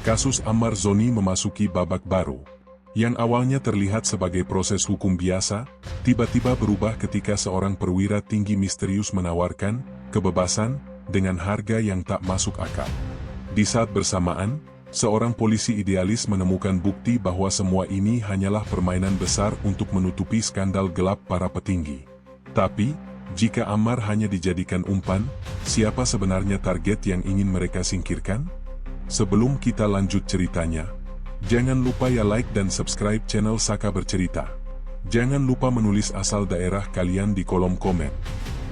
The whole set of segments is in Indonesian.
Kasus Ammar Zoni memasuki babak baru. Yang awalnya terlihat sebagai proses hukum biasa, tiba-tiba berubah ketika seorang perwira tinggi misterius menawarkan kebebasan dengan harga yang tak masuk akal. Di saat bersamaan, seorang polisi idealis menemukan bukti bahwa semua ini hanyalah permainan besar untuk menutupi skandal gelap para petinggi. Tapi, jika Ammar hanya dijadikan umpan, siapa sebenarnya target yang ingin mereka singkirkan? Sebelum kita lanjut ceritanya, jangan lupa ya like dan subscribe channel Saka Bercerita. Jangan lupa menulis asal daerah kalian di kolom komen,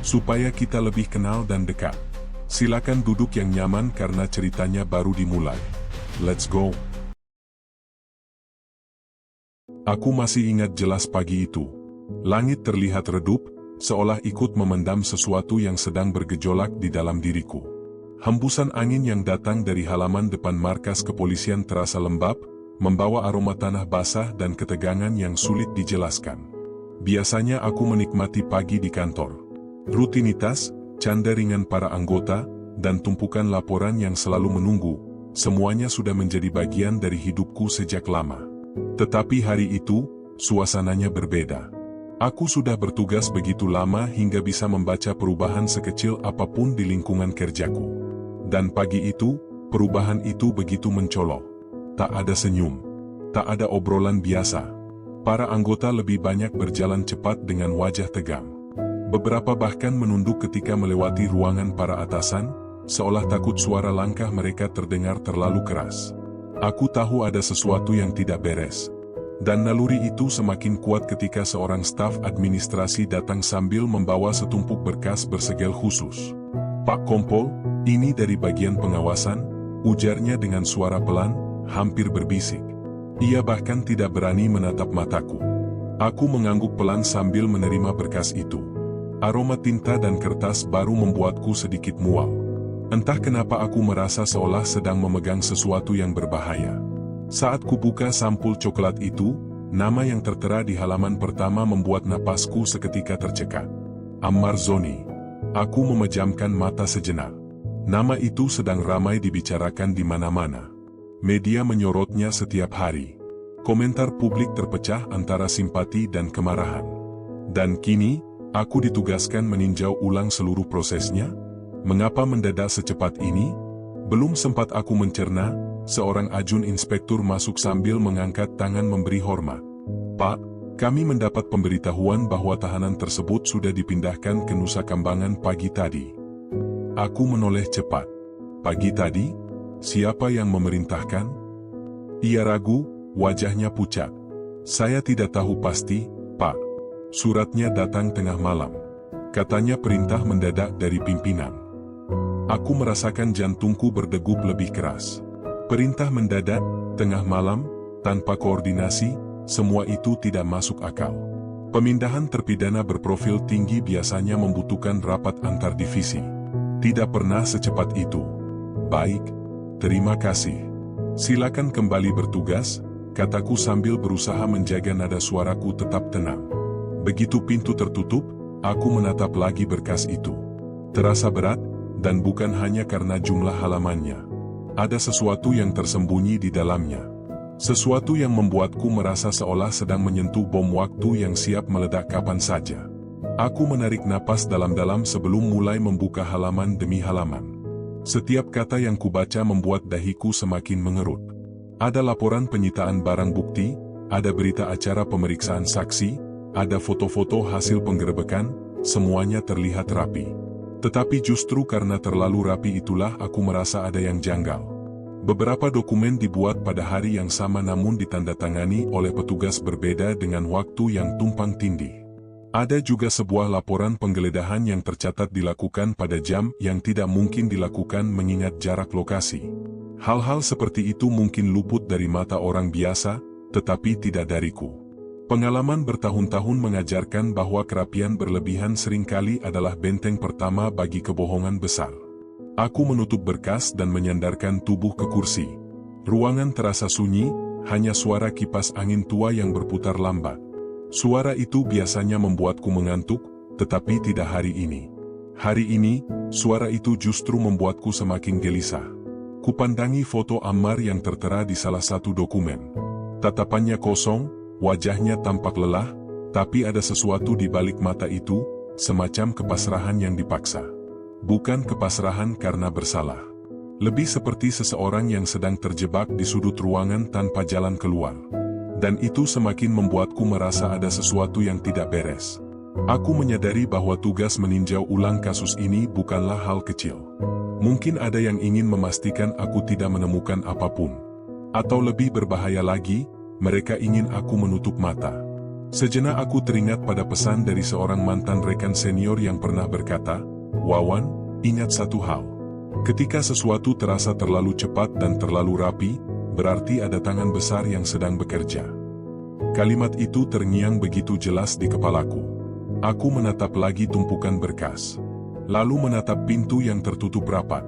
supaya kita lebih kenal dan dekat. Silakan duduk yang nyaman karena ceritanya baru dimulai. Let's go! Aku masih ingat jelas pagi itu. Langit terlihat redup, seolah ikut memendam sesuatu yang sedang bergejolak di dalam diriku. Hembusan angin yang datang dari halaman depan markas kepolisian terasa lembab, membawa aroma tanah basah dan ketegangan yang sulit dijelaskan. Biasanya aku menikmati pagi di kantor. Rutinitas, canda ringan para anggota, dan tumpukan laporan yang selalu menunggu, semuanya sudah menjadi bagian dari hidupku sejak lama. Tetapi hari itu, suasananya berbeda. Aku sudah bertugas begitu lama hingga bisa membaca perubahan sekecil apapun di lingkungan kerjaku. Dan pagi itu, perubahan itu begitu mencolok. Tak ada senyum, tak ada obrolan biasa. Para anggota lebih banyak berjalan cepat dengan wajah tegang. Beberapa bahkan menunduk ketika melewati ruangan para atasan, seolah takut suara langkah mereka terdengar terlalu keras. Aku tahu ada sesuatu yang tidak beres. Dan naluri itu semakin kuat ketika seorang staf administrasi datang sambil membawa setumpuk berkas bersegel khusus. "Pak Kompol, ini dari bagian pengawasan," ujarnya dengan suara pelan, hampir berbisik. Ia bahkan tidak berani menatap mataku. Aku mengangguk pelan sambil menerima berkas itu. Aroma tinta dan kertas baru membuatku sedikit mual. Entah kenapa aku merasa seolah sedang memegang sesuatu yang berbahaya. Saat kubuka sampul coklat itu, nama yang tertera di halaman pertama membuat napasku seketika tercekat. Ammar Zoni. Aku memejamkan mata sejenak. Nama itu sedang ramai dibicarakan di mana-mana. Media menyorotnya setiap hari. Komentar publik terpecah antara simpati dan kemarahan. Dan kini, aku ditugaskan meninjau ulang seluruh prosesnya. Mengapa mendadak secepat ini? Belum sempat aku mencerna, seorang ajun inspektur masuk sambil mengangkat tangan memberi hormat. "Pak, kami mendapat pemberitahuan bahwa tahanan tersebut sudah dipindahkan ke Nusa Kambangan pagi tadi." Aku menoleh cepat. "Pagi tadi? Siapa yang memerintahkan?" Ia ragu, wajahnya pucat. "Saya tidak tahu pasti, Pak. Suratnya datang tengah malam. Katanya perintah mendadak dari pimpinan." Aku merasakan jantungku berdegup lebih keras. Perintah mendadak, tengah malam, tanpa koordinasi, semua itu tidak masuk akal. Pemindahan terpidana berprofil tinggi biasanya membutuhkan rapat antar divisi. Tidak pernah secepat itu. "Baik, terima kasih. Silakan kembali bertugas," kataku sambil berusaha menjaga nada suaraku tetap tenang. Begitu pintu tertutup, aku menatap lagi berkas itu. Terasa berat, dan bukan hanya karena jumlah halamannya. Ada sesuatu yang tersembunyi di dalamnya. Sesuatu yang membuatku merasa seolah sedang menyentuh bom waktu yang siap meledak kapan saja. Aku menarik napas dalam-dalam sebelum mulai membuka halaman demi halaman. Setiap kata yang kubaca membuat dahiku semakin mengerut. Ada laporan penyitaan barang bukti, ada berita acara pemeriksaan saksi, ada foto-foto hasil penggerebekan, semuanya terlihat rapi. Tetapi justru karena terlalu rapi itulah aku merasa ada yang janggal. Beberapa dokumen dibuat pada hari yang sama namun ditandatangani oleh petugas berbeda dengan waktu yang tumpang tindih. Ada juga sebuah laporan penggeledahan yang tercatat dilakukan pada jam yang tidak mungkin dilakukan mengingat jarak lokasi. Hal-hal seperti itu mungkin luput dari mata orang biasa, tetapi tidak dariku. Pengalaman bertahun-tahun mengajarkan bahwa kerapian berlebihan seringkali adalah benteng pertama bagi kebohongan besar. Aku menutup berkas dan menyandarkan tubuh ke kursi. Ruangan terasa sunyi, hanya suara kipas angin tua yang berputar lambat. Suara itu biasanya membuatku mengantuk, tetapi tidak hari ini. Hari ini, suara itu justru membuatku semakin gelisah. Kupandangi foto Ammar yang tertera di salah satu dokumen. Tatapannya kosong, wajahnya tampak lelah, tapi ada sesuatu di balik mata itu, semacam kepasrahan yang dipaksa. Bukan kepasrahan karena bersalah. Lebih seperti seseorang yang sedang terjebak di sudut ruangan tanpa jalan keluar. Dan itu semakin membuatku merasa ada sesuatu yang tidak beres. Aku menyadari bahwa tugas meninjau ulang kasus ini bukanlah hal kecil. Mungkin ada yang ingin memastikan aku tidak menemukan apapun. Atau lebih berbahaya lagi, mereka ingin aku menutup mata. Sejenak aku teringat pada pesan dari seorang mantan rekan senior yang pernah berkata, "Wawan, ingat satu hal. Ketika sesuatu terasa terlalu cepat dan terlalu rapi, berarti ada tangan besar yang sedang bekerja." Kalimat itu terngiang begitu jelas di kepalaku. Aku menatap lagi tumpukan berkas. Lalu menatap pintu yang tertutup rapat.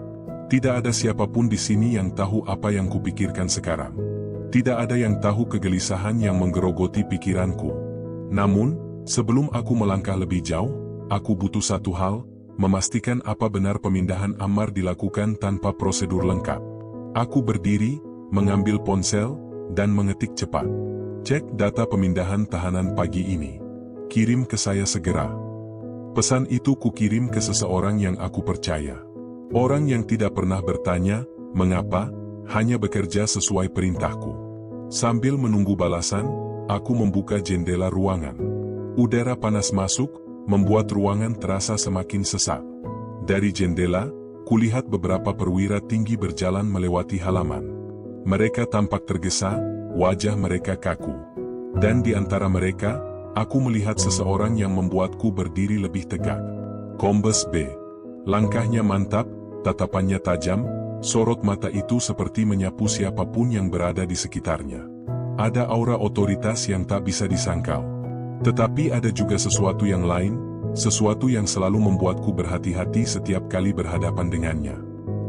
Tidak ada siapapun di sini yang tahu apa yang kupikirkan sekarang. Tidak ada yang tahu kegelisahan yang menggerogoti pikiranku. Namun, sebelum aku melangkah lebih jauh, aku butuh satu hal, memastikan apa benar pemindahan Ammar dilakukan tanpa prosedur lengkap. Aku berdiri, mengambil ponsel, dan mengetik cepat. Cek data pemindahan tahanan pagi ini. Kirim ke saya segera. Pesan itu kukirim ke seseorang yang aku percaya. Orang yang tidak pernah bertanya, mengapa, hanya bekerja sesuai perintahku. Sambil menunggu balasan, aku membuka jendela ruangan. Udara panas masuk, membuat ruangan terasa semakin sesak. Dari jendela, kulihat beberapa perwira tinggi berjalan melewati halaman. Mereka tampak tergesa, wajah mereka kaku. Dan di antara mereka, aku melihat seseorang yang membuatku berdiri lebih tegak. Kombes B. Langkahnya mantap, tatapannya tajam, sorot mata itu seperti menyapu siapapun yang berada di sekitarnya. Ada aura otoritas yang tak bisa disangkal. Tetapi ada juga sesuatu yang lain, sesuatu yang selalu membuatku berhati-hati setiap kali berhadapan dengannya.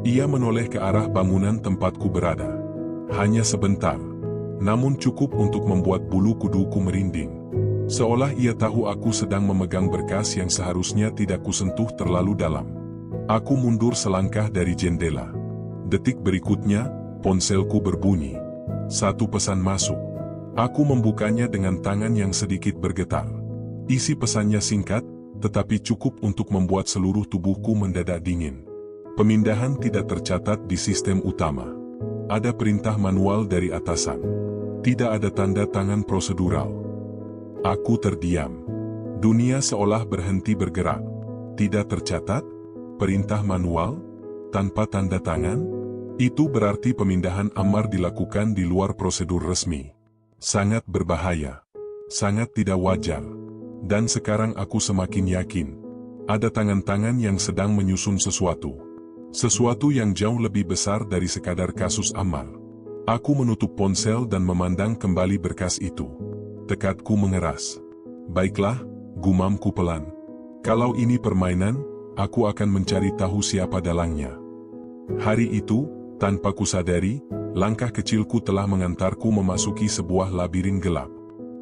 Ia menoleh ke arah bangunan tempatku berada. Hanya sebentar. Namun cukup untuk membuat bulu kuduku merinding. Seolah ia tahu aku sedang memegang berkas yang seharusnya tidak kusentuh terlalu dalam. Aku mundur selangkah dari jendela. Detik berikutnya, ponselku berbunyi. Satu pesan masuk. Aku membukanya dengan tangan yang sedikit bergetar. Isi pesannya singkat, tetapi cukup untuk membuat seluruh tubuhku mendadak dingin. Pemindahan tidak tercatat di sistem utama. Ada perintah manual dari atasan. Tidak ada tanda tangan prosedural. Aku terdiam. Dunia seolah berhenti bergerak. Tidak tercatat? Perintah manual? Tanpa tanda tangan? Itu berarti pemindahan Ammar dilakukan di luar prosedur resmi. Sangat berbahaya. Sangat tidak wajar. Dan sekarang aku semakin yakin. Ada tangan-tangan yang sedang menyusun sesuatu. Sesuatu yang jauh lebih besar dari sekadar kasus Ammar. Aku menutup ponsel dan memandang kembali berkas itu. Tekadku mengeras. Baiklah, gumamku pelan. Kalau ini permainan, aku akan mencari tahu siapa dalangnya. Hari itu, tanpa kusadari, langkah kecilku telah mengantarku memasuki sebuah labirin gelap.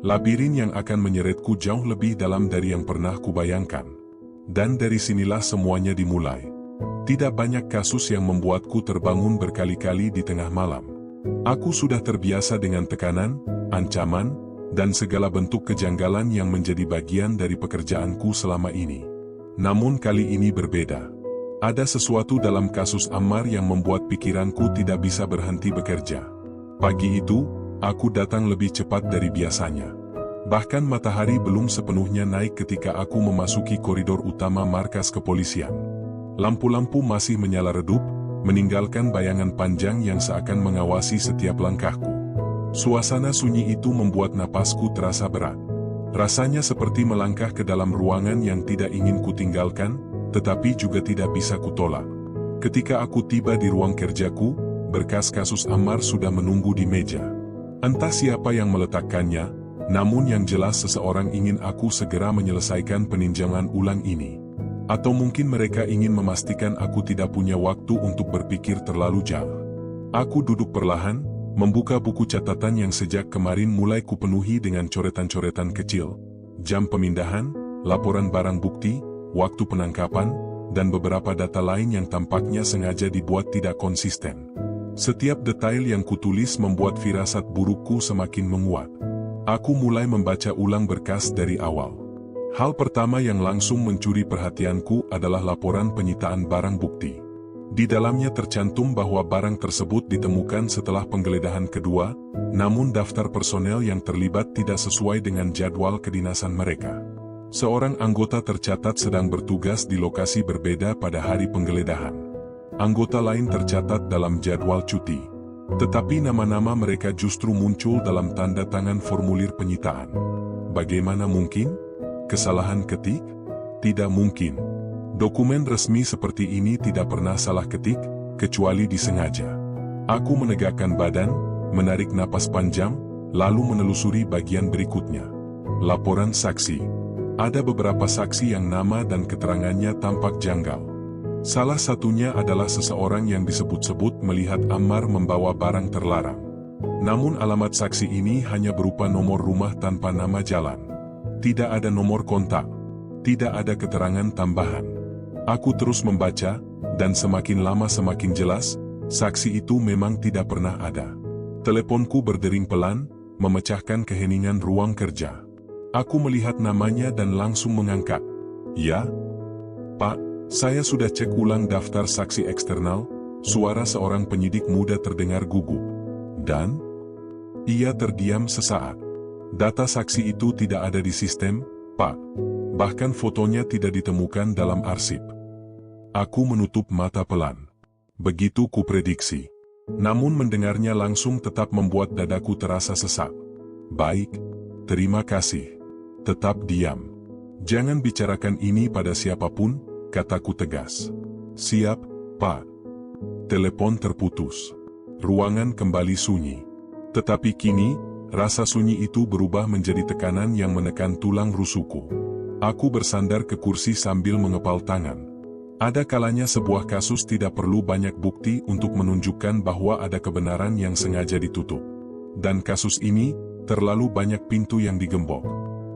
Labirin yang akan menyeretku jauh lebih dalam dari yang pernah kubayangkan. Dan dari sinilah semuanya dimulai. Tidak banyak kasus yang membuatku terbangun berkali-kali di tengah malam. Aku sudah terbiasa dengan tekanan, ancaman, dan segala bentuk kejanggalan yang menjadi bagian dari pekerjaanku selama ini. Namun kali ini berbeda. Ada sesuatu dalam kasus Ammar yang membuat pikiranku tidak bisa berhenti bekerja. Pagi itu, aku datang lebih cepat dari biasanya. Bahkan matahari belum sepenuhnya naik ketika aku memasuki koridor utama markas kepolisian. Lampu-lampu masih menyala redup, meninggalkan bayangan panjang yang seakan mengawasi setiap langkahku. Suasana sunyi itu membuat napasku terasa berat. Rasanya seperti melangkah ke dalam ruangan yang tidak ingin kutinggalkan, tetapi juga tidak bisa kutolak. Ketika aku tiba di ruang kerjaku, berkas kasus Ammar sudah menunggu di meja. Entah siapa yang meletakkannya, namun yang jelas seseorang ingin aku segera menyelesaikan peninjauan ulang ini. Atau mungkin mereka ingin memastikan aku tidak punya waktu untuk berpikir terlalu jauh. Aku duduk perlahan, membuka buku catatan yang sejak kemarin mulai kupenuhi dengan coretan-coretan kecil, jam pemindahan, laporan barang bukti, waktu penangkapan, dan beberapa data lain yang tampaknya sengaja dibuat tidak konsisten. Setiap detail yang kutulis membuat firasat burukku semakin menguat. Aku mulai membaca ulang berkas dari awal. Hal pertama yang langsung mencuri perhatianku adalah laporan penyitaan barang bukti. Di dalamnya tercantum bahwa barang tersebut ditemukan setelah penggeledahan kedua, namun daftar personel yang terlibat tidak sesuai dengan jadwal kedinasan mereka. Seorang anggota tercatat sedang bertugas di lokasi berbeda pada hari penggeledahan. Anggota lain tercatat dalam jadwal cuti. Tetapi nama-nama mereka justru muncul dalam tanda tangan formulir penyitaan. Bagaimana mungkin? Kesalahan ketik? Tidak mungkin. Dokumen resmi seperti ini tidak pernah salah ketik, kecuali disengaja. Aku menegakkan badan, menarik napas panjang, lalu menelusuri bagian berikutnya. Laporan saksi. Ada beberapa saksi yang nama dan keterangannya tampak janggal. Salah satunya adalah seseorang yang disebut-sebut melihat Ammar membawa barang terlarang. Namun alamat saksi ini hanya berupa nomor rumah tanpa nama jalan. Tidak ada nomor kontak. Tidak ada keterangan tambahan. Aku terus membaca, dan semakin lama semakin jelas, saksi itu memang tidak pernah ada. Teleponku berdering pelan, memecahkan keheningan ruang kerja. Aku melihat namanya dan langsung mengangkat. Ya, Pak. Saya sudah cek ulang daftar saksi eksternal, suara seorang penyidik muda terdengar gugup. Dan? Ia terdiam sesaat. Data saksi itu tidak ada di sistem, Pak. Bahkan fotonya tidak ditemukan dalam arsip. Aku menutup mata pelan. Begitu kuprediksi. Namun mendengarnya langsung tetap membuat dadaku terasa sesak. Baik, terima kasih. Tetap diam. Jangan bicarakan ini pada siapapun, kataku tegas. Siap, Pak. Telepon terputus. Ruangan kembali sunyi. Tetapi kini, rasa sunyi itu berubah menjadi tekanan yang menekan tulang rusukku. Aku bersandar ke kursi sambil mengepal tangan. Ada kalanya sebuah kasus tidak perlu banyak bukti untuk menunjukkan bahwa ada kebenaran yang sengaja ditutup. Dan kasus ini, terlalu banyak pintu yang digembok.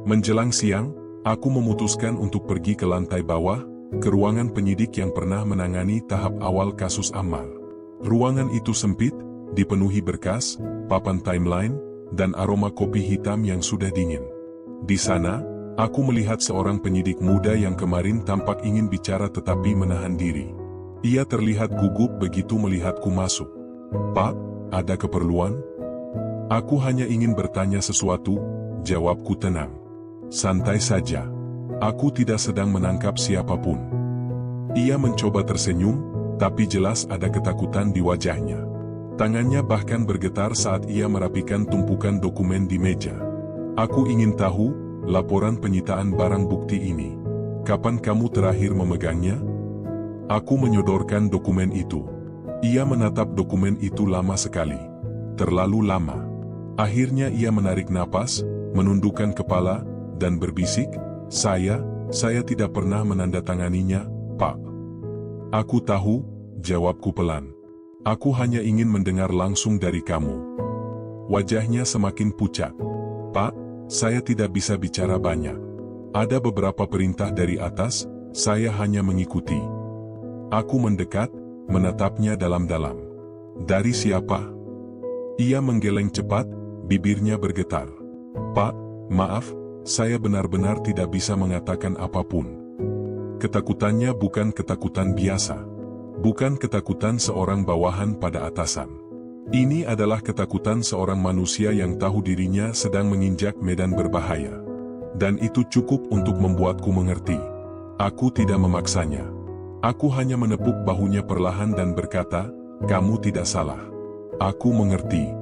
Menjelang siang, aku memutuskan untuk pergi ke lantai bawah, ke ruangan penyidik yang pernah menangani tahap awal kasus Ammar. Ruangan itu sempit, dipenuhi berkas, papan timeline, dan aroma kopi hitam yang sudah dingin. Di sana, aku melihat seorang penyidik muda yang kemarin tampak ingin bicara tetapi menahan diri. Ia terlihat gugup begitu melihatku masuk. Pak, ada keperluan? Aku hanya ingin bertanya sesuatu, jawabku tenang. Santai saja. Aku tidak sedang menangkap siapapun. Ia mencoba tersenyum, tapi jelas ada ketakutan di wajahnya. Tangannya bahkan bergetar saat ia merapikan tumpukan dokumen di meja. Aku ingin tahu, laporan penyitaan barang bukti ini. Kapan kamu terakhir memegangnya? Aku menyodorkan dokumen itu. Ia menatap dokumen itu lama sekali. Terlalu lama. Akhirnya ia menarik napas, menundukkan kepala, dan berbisik, Saya tidak pernah menandatanganinya, Pak. Aku tahu, jawabku pelan. Aku hanya ingin mendengar langsung dari kamu. Wajahnya semakin pucat. Pak, saya tidak bisa bicara banyak. Ada beberapa perintah dari atas, saya hanya mengikuti. Aku mendekat, menatapnya dalam-dalam. Dari siapa? Ia menggeleng cepat, bibirnya bergetar. Pak, maaf. Saya benar-benar tidak bisa mengatakan apapun. Ketakutannya bukan ketakutan biasa. Bukan ketakutan seorang bawahan pada atasan. Ini adalah ketakutan seorang manusia yang tahu dirinya sedang menginjak medan berbahaya. Dan itu cukup untuk membuatku mengerti. Aku tidak memaksanya. Aku hanya menepuk bahunya perlahan dan berkata, kamu tidak salah. Aku mengerti.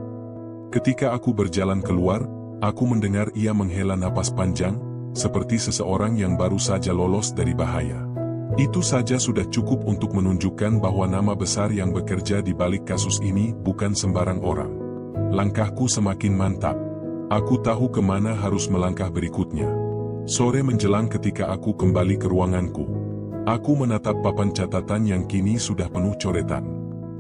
Ketika aku berjalan keluar, aku mendengar ia menghela napas panjang, seperti seseorang yang baru saja lolos dari bahaya. Itu saja sudah cukup untuk menunjukkan bahwa nama besar yang bekerja di balik kasus ini bukan sembarang orang. Langkahku semakin mantap. Aku tahu kemana harus melangkah berikutnya. Sore menjelang ketika aku kembali ke ruanganku. Aku menatap papan catatan yang kini sudah penuh coretan.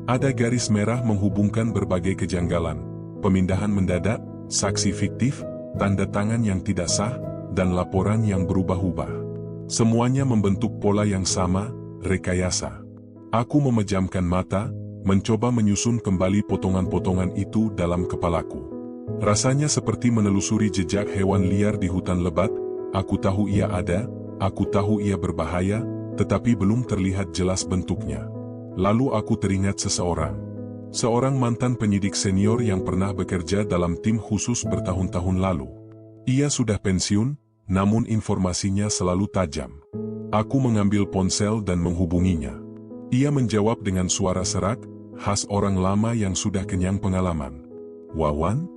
Ada garis merah menghubungkan berbagai kejanggalan, pemindahan mendadak, saksi fiktif, tanda tangan yang tidak sah, dan laporan yang berubah-ubah. Semuanya membentuk pola yang sama, rekayasa. Aku memejamkan mata, mencoba menyusun kembali potongan-potongan itu dalam kepalaku. Rasanya seperti menelusuri jejak hewan liar di hutan lebat. Aku tahu ia ada, aku tahu ia berbahaya, tetapi belum terlihat jelas bentuknya. Lalu aku teringat seorang mantan penyidik senior yang pernah bekerja dalam tim khusus bertahun-tahun lalu. Ia sudah pensiun, namun informasinya selalu tajam. Aku mengambil ponsel dan menghubunginya. Ia menjawab dengan suara serak, khas orang lama yang sudah kenyang pengalaman. "Wawan,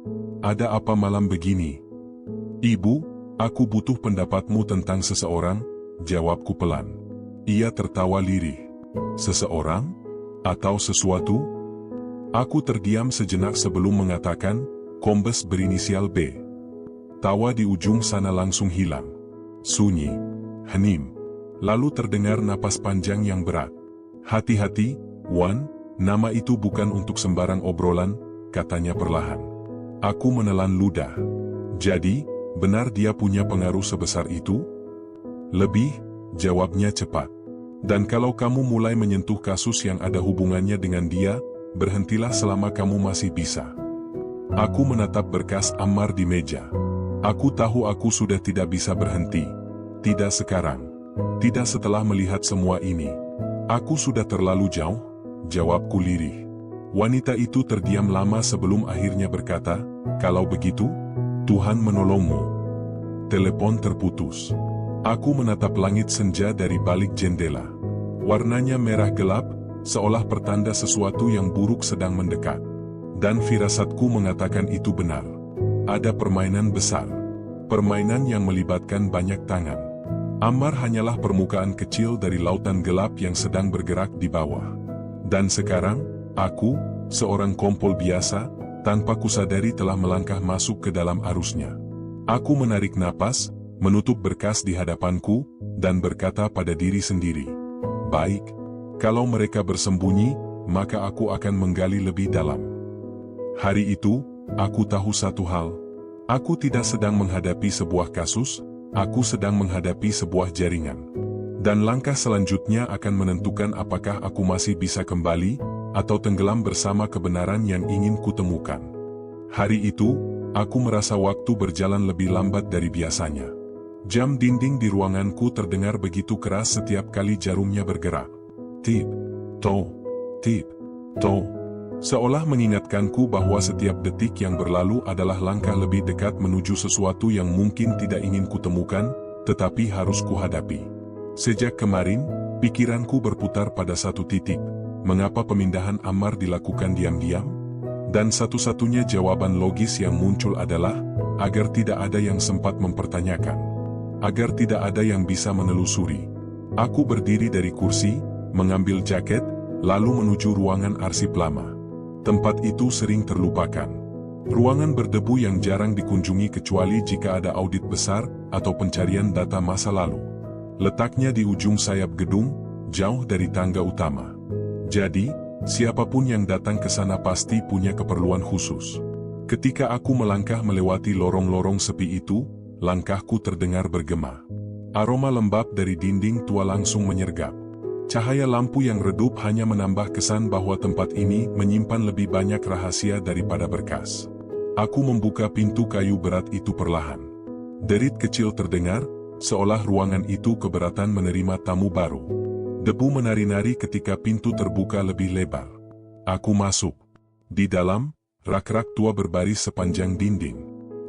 ada apa malam begini?" "Ibu, aku butuh pendapatmu tentang seseorang," jawabku pelan. Ia tertawa lirih. "Seseorang? Atau sesuatu?" Aku terdiam sejenak sebelum mengatakan, "Kombes berinisial B." Tawa di ujung sana langsung hilang. Sunyi, hening. Lalu terdengar napas panjang yang berat. "Hati-hati, Wan, nama itu bukan untuk sembarang obrolan," katanya perlahan. Aku menelan ludah. "Jadi, benar dia punya pengaruh sebesar itu?" "Lebih," jawabnya cepat. "Dan kalau kamu mulai menyentuh kasus yang ada hubungannya dengan dia, berhentilah selama kamu masih bisa." Aku menatap berkas Ammar di meja. Aku tahu aku sudah tidak bisa berhenti. Tidak sekarang. Tidak setelah melihat semua ini. "Aku sudah terlalu jauh," jawabku lirih. Wanita itu terdiam lama sebelum akhirnya berkata, "Kalau begitu, Tuhan menolongmu." Telepon terputus. Aku menatap langit senja dari balik jendela. Warnanya merah gelap, seolah pertanda sesuatu yang buruk sedang mendekat. Dan firasatku mengatakan itu benar. Ada permainan besar. Permainan yang melibatkan banyak tangan. Ammar hanyalah permukaan kecil dari lautan gelap yang sedang bergerak di bawah. Dan sekarang, aku, seorang kompol biasa, tanpa kusadari telah melangkah masuk ke dalam arusnya. Aku menarik napas, menutup berkas di hadapanku, dan berkata pada diri sendiri, "Baik, kalau mereka bersembunyi, maka aku akan menggali lebih dalam." Hari itu, aku tahu satu hal. Aku tidak sedang menghadapi sebuah kasus, aku sedang menghadapi sebuah jaringan. Dan langkah selanjutnya akan menentukan apakah aku masih bisa kembali, atau tenggelam bersama kebenaran yang ingin kutemukan. Hari itu, aku merasa waktu berjalan lebih lambat dari biasanya. Jam dinding di ruanganku terdengar begitu keras setiap kali jarumnya bergerak. Tip, to, tip, to. Seolah mengingatkanku bahwa setiap detik yang berlalu adalah langkah lebih dekat menuju sesuatu yang mungkin tidak ingin kutemukan, tetapi harus kuhadapi. Sejak kemarin, pikiranku berputar pada satu titik. Mengapa pemindahan Ammar dilakukan diam-diam? Dan satu-satunya jawaban logis yang muncul adalah, agar tidak ada yang sempat mempertanyakan. Agar tidak ada yang bisa menelusuri. Aku berdiri dari kursi, mengambil jaket, lalu menuju ruangan arsip lama. Tempat itu sering terlupakan. Ruangan berdebu yang jarang dikunjungi kecuali jika ada audit besar atau pencarian data masa lalu. Letaknya di ujung sayap gedung, jauh dari tangga utama. Jadi, siapapun yang datang ke sana pasti punya keperluan khusus. Ketika aku melangkah melewati lorong-lorong sepi itu, langkahku terdengar bergema. Aroma lembab dari dinding tua langsung menyergap. Cahaya lampu yang redup hanya menambah kesan bahwa tempat ini menyimpan lebih banyak rahasia daripada berkas. Aku membuka pintu kayu berat itu perlahan. Derit kecil terdengar, seolah ruangan itu keberatan menerima tamu baru. Debu menari-nari ketika pintu terbuka lebih lebar. Aku masuk. Di dalam, rak-rak tua berbaris sepanjang dinding.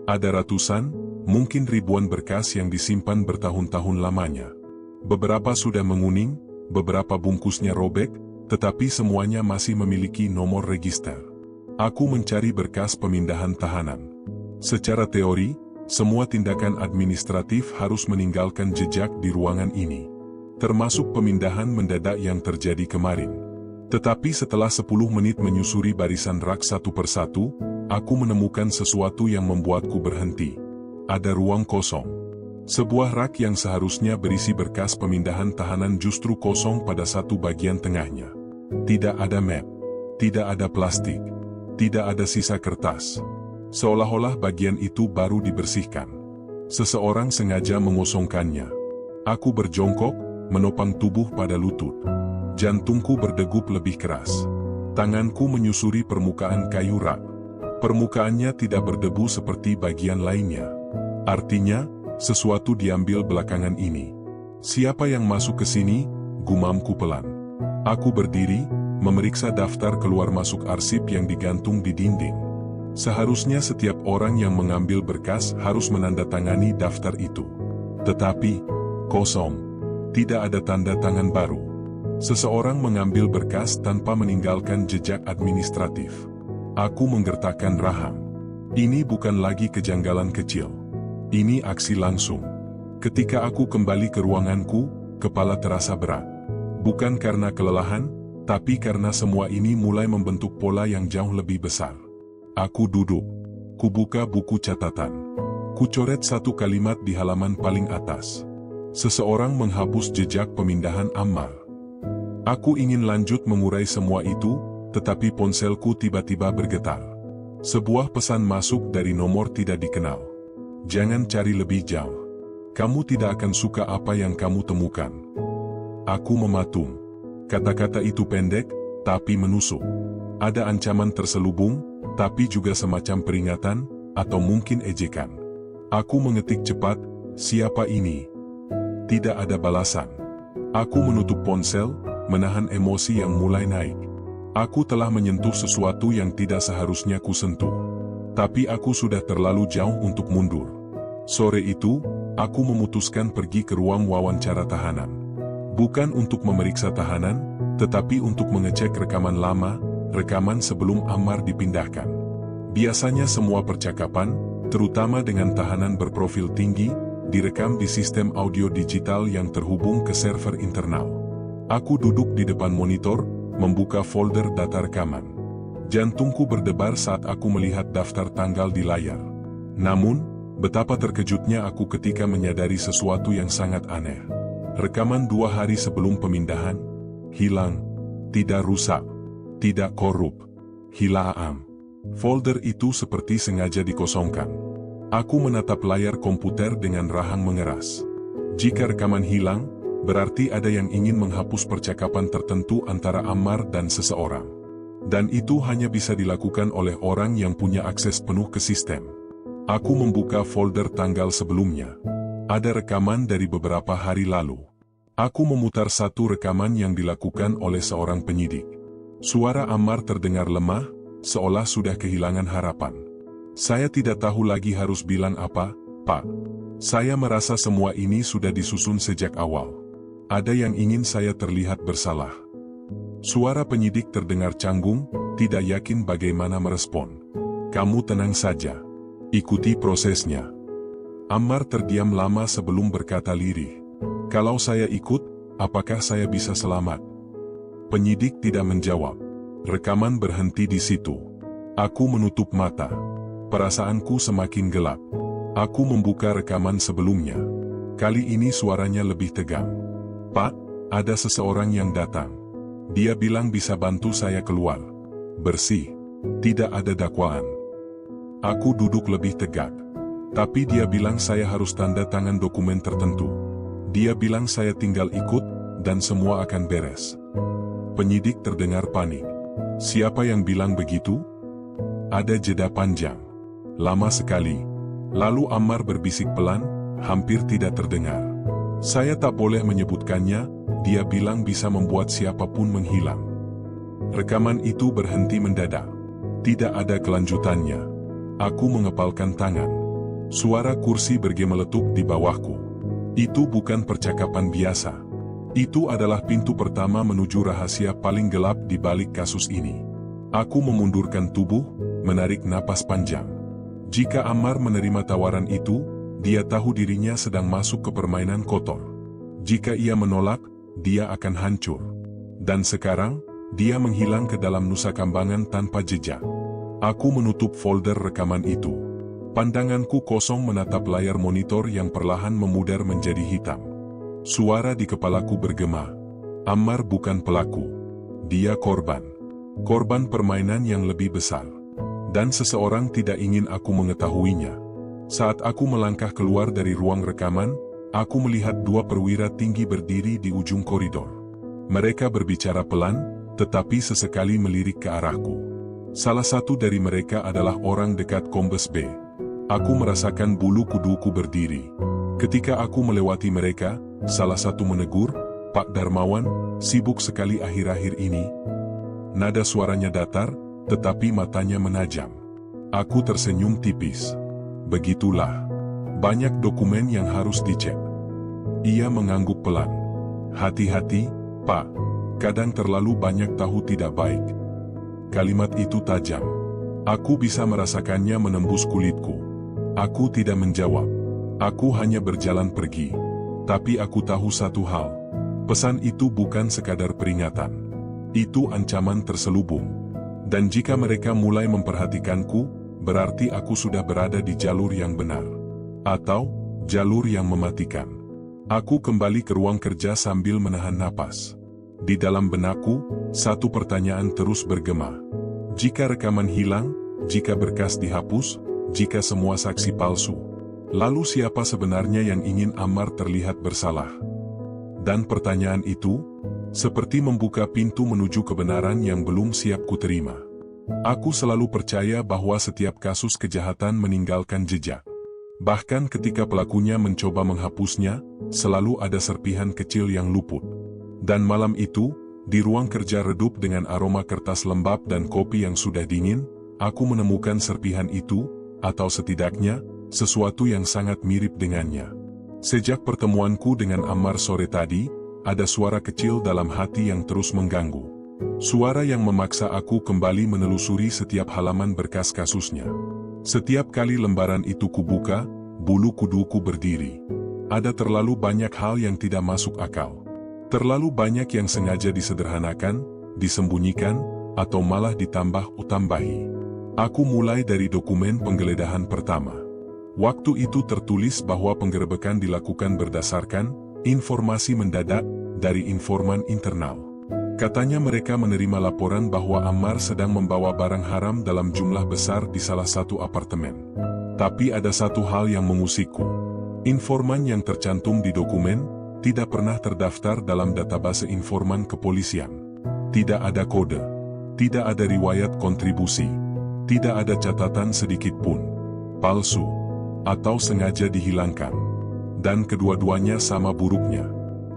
Ada ratusan, mungkin ribuan berkas yang disimpan bertahun-tahun lamanya. Beberapa sudah menguning, beberapa bungkusnya robek, tetapi semuanya masih memiliki nomor register. Aku mencari berkas pemindahan tahanan. Secara teori, semua tindakan administratif harus meninggalkan jejak di ruangan ini. Termasuk pemindahan mendadak yang terjadi kemarin. Tetapi setelah 10 menit menyusuri barisan rak satu persatu, aku menemukan sesuatu yang membuatku berhenti. Ada ruang kosong. Sebuah rak yang seharusnya berisi berkas pemindahan tahanan justru kosong pada satu bagian tengahnya. Tidak ada map, tidak ada plastik, tidak ada sisa kertas. Seolah-olah bagian itu baru dibersihkan. Seseorang sengaja mengosongkannya. Aku berjongkok, menopang tubuh pada lutut. Jantungku berdegup lebih keras. Tanganku menyusuri permukaan kayu rak. Permukaannya tidak berdebu seperti bagian lainnya. Artinya, sesuatu diambil belakangan ini. Siapa yang masuk ke sini? Gumamku pelan. Aku berdiri, memeriksa daftar keluar masuk arsip yang digantung di dinding. Seharusnya setiap orang yang mengambil berkas harus menandatangani daftar itu. Tetapi, kosong. Tidak ada tanda tangan baru. Seseorang mengambil berkas tanpa meninggalkan jejak administratif. Aku menggertakkan rahang. Ini bukan lagi kejanggalan kecil. Ini aksi langsung. Ketika aku kembali ke ruanganku, kepala terasa berat. Bukan karena kelelahan, tapi karena semua ini mulai membentuk pola yang jauh lebih besar. Aku duduk. Kubuka buku catatan. Kucoret satu kalimat di halaman paling atas. Seseorang menghapus jejak pemindahan Ammar. Aku ingin lanjut mengurai semua itu, tetapi ponselku tiba-tiba bergetar. Sebuah pesan masuk dari nomor tidak dikenal. Jangan cari lebih jauh. Kamu tidak akan suka apa yang kamu temukan. Aku mematung. Kata-kata itu pendek, tapi menusuk. Ada ancaman terselubung, tapi juga semacam peringatan, atau mungkin ejekan. Aku mengetik cepat, siapa ini? Tidak ada balasan. Aku menutup ponsel, menahan emosi yang mulai naik. Aku telah menyentuh sesuatu yang tidak seharusnya kusentuh. Tapi aku sudah terlalu jauh untuk mundur. Sore itu, aku memutuskan pergi ke ruang wawancara tahanan. Bukan untuk memeriksa tahanan, tetapi untuk mengecek rekaman lama, rekaman sebelum Ammar dipindahkan. Biasanya semua percakapan, terutama dengan tahanan berprofil tinggi, direkam di sistem audio digital yang terhubung ke server internal. Aku duduk di depan monitor, membuka folder data rekaman. Jantungku berdebar saat aku melihat daftar tanggal di layar. Namun, betapa terkejutnya aku ketika menyadari sesuatu yang sangat aneh. Rekaman 2 hari sebelum pemindahan, hilang, tidak rusak, tidak korup, hilang. Folder itu seperti sengaja dikosongkan. Aku menatap layar komputer dengan rahang mengeras. Jika rekaman hilang, berarti ada yang ingin menghapus percakapan tertentu antara Ammar dan seseorang. Dan itu hanya bisa dilakukan oleh orang yang punya akses penuh ke sistem. Aku membuka folder tanggal sebelumnya. Ada rekaman dari beberapa hari lalu. Aku memutar satu rekaman yang dilakukan oleh seorang penyidik. Suara Ammar terdengar lemah, seolah sudah kehilangan harapan. Saya tidak tahu lagi harus bilang apa, Pak. Saya merasa semua ini sudah disusun sejak awal. Ada yang ingin saya terlihat bersalah. Suara penyidik terdengar canggung, tidak yakin bagaimana merespon. Kamu tenang saja. Ikuti prosesnya. Ammar terdiam lama sebelum berkata lirih. Kalau saya ikut, apakah saya bisa selamat? Penyidik tidak menjawab. Rekaman berhenti di situ. Aku menutup mata. Perasaanku semakin gelap. Aku membuka rekaman sebelumnya. Kali ini suaranya lebih tegang. Pak, ada seseorang yang datang. Dia bilang bisa bantu saya keluar. Bersih. Tidak ada dakwaan. Aku duduk lebih tegak. Tapi dia bilang saya harus tanda tangan dokumen tertentu. Dia bilang saya tinggal ikut, dan semua akan beres. Penyidik terdengar panik. Siapa yang bilang begitu? Ada jeda panjang. Lama sekali. Lalu Ammar berbisik pelan, hampir tidak terdengar. Saya tak boleh menyebutkannya, dia bilang bisa membuat siapapun menghilang. Rekaman itu berhenti mendadak. Tidak ada kelanjutannya. Aku mengepalkan tangan. Suara kursi bergemeletup di bawahku. Itu bukan percakapan biasa. Itu adalah pintu pertama menuju rahasia paling gelap di balik kasus ini. Aku memundurkan tubuh, menarik napas panjang. Jika Ammar menerima tawaran itu, dia tahu dirinya sedang masuk ke permainan kotor. Jika ia menolak, dia akan hancur. Dan sekarang, dia menghilang ke dalam Nusa Kambangan tanpa jejak. Aku menutup folder rekaman itu. Pandanganku kosong menatap layar monitor yang perlahan memudar menjadi hitam. Suara di kepalaku bergema. Ammar bukan pelaku. Dia korban. Korban permainan yang lebih besar. Dan seseorang tidak ingin aku mengetahuinya. Saat aku melangkah keluar dari ruang rekaman, aku melihat 2 perwira tinggi berdiri di ujung koridor. Mereka berbicara pelan, tetapi sesekali melirik ke arahku. Salah satu dari mereka adalah orang dekat Kombes B. Aku merasakan bulu kuduku berdiri. Ketika aku melewati mereka, salah satu menegur, "Pak Darmawan, sibuk sekali akhir-akhir ini." Nada suaranya datar, tetapi matanya menajam. Aku tersenyum tipis. "Begitulah. Banyak dokumen yang harus dicek." Ia mengangguk pelan. "Hati-hati, Pak. Kadang terlalu banyak tahu tidak baik." Kalimat itu tajam. Aku bisa merasakannya menembus kulitku. Aku tidak menjawab. Aku hanya berjalan pergi. Tapi aku tahu satu hal. Pesan itu bukan sekadar peringatan. Itu ancaman terselubung. Dan jika mereka mulai memperhatikanku, berarti aku sudah berada di jalur yang benar. Atau, jalur yang mematikan. Aku kembali ke ruang kerja sambil menahan napas. Di dalam benakku, satu pertanyaan terus bergema. Jika rekaman hilang, jika berkas dihapus, jika semua saksi palsu, lalu siapa sebenarnya yang ingin Ammar terlihat bersalah? Dan pertanyaan itu, seperti membuka pintu menuju kebenaran yang belum siap kuterima. Aku selalu percaya bahwa setiap kasus kejahatan meninggalkan jejak. Bahkan ketika pelakunya mencoba menghapusnya, selalu ada serpihan kecil yang luput. Dan malam itu, di ruang kerja redup dengan aroma kertas lembab dan kopi yang sudah dingin, aku menemukan serpihan itu, atau setidaknya, sesuatu yang sangat mirip dengannya. Sejak pertemuanku dengan Ammar sore tadi, ada suara kecil dalam hati yang terus mengganggu. Suara yang memaksa aku kembali menelusuri setiap halaman berkas kasusnya. Setiap kali lembaran itu kubuka, bulu kuduku berdiri. Ada terlalu banyak hal yang tidak masuk akal. Terlalu banyak yang sengaja disederhanakan, disembunyikan, atau malah ditambah-utambahi. Aku mulai dari dokumen penggeledahan pertama. Waktu itu tertulis bahwa penggerebekan dilakukan berdasarkan informasi mendadak dari informan internal. Katanya mereka menerima laporan bahwa Ammar sedang membawa barang haram dalam jumlah besar di salah satu apartemen. Tapi ada satu hal yang mengusikku. Informan yang tercantum di dokumen tidak pernah terdaftar dalam database informan kepolisian. Tidak ada kode, tidak ada riwayat kontribusi, tidak ada catatan sedikit pun. Palsu, atau sengaja dihilangkan. Dan kedua-duanya sama buruknya.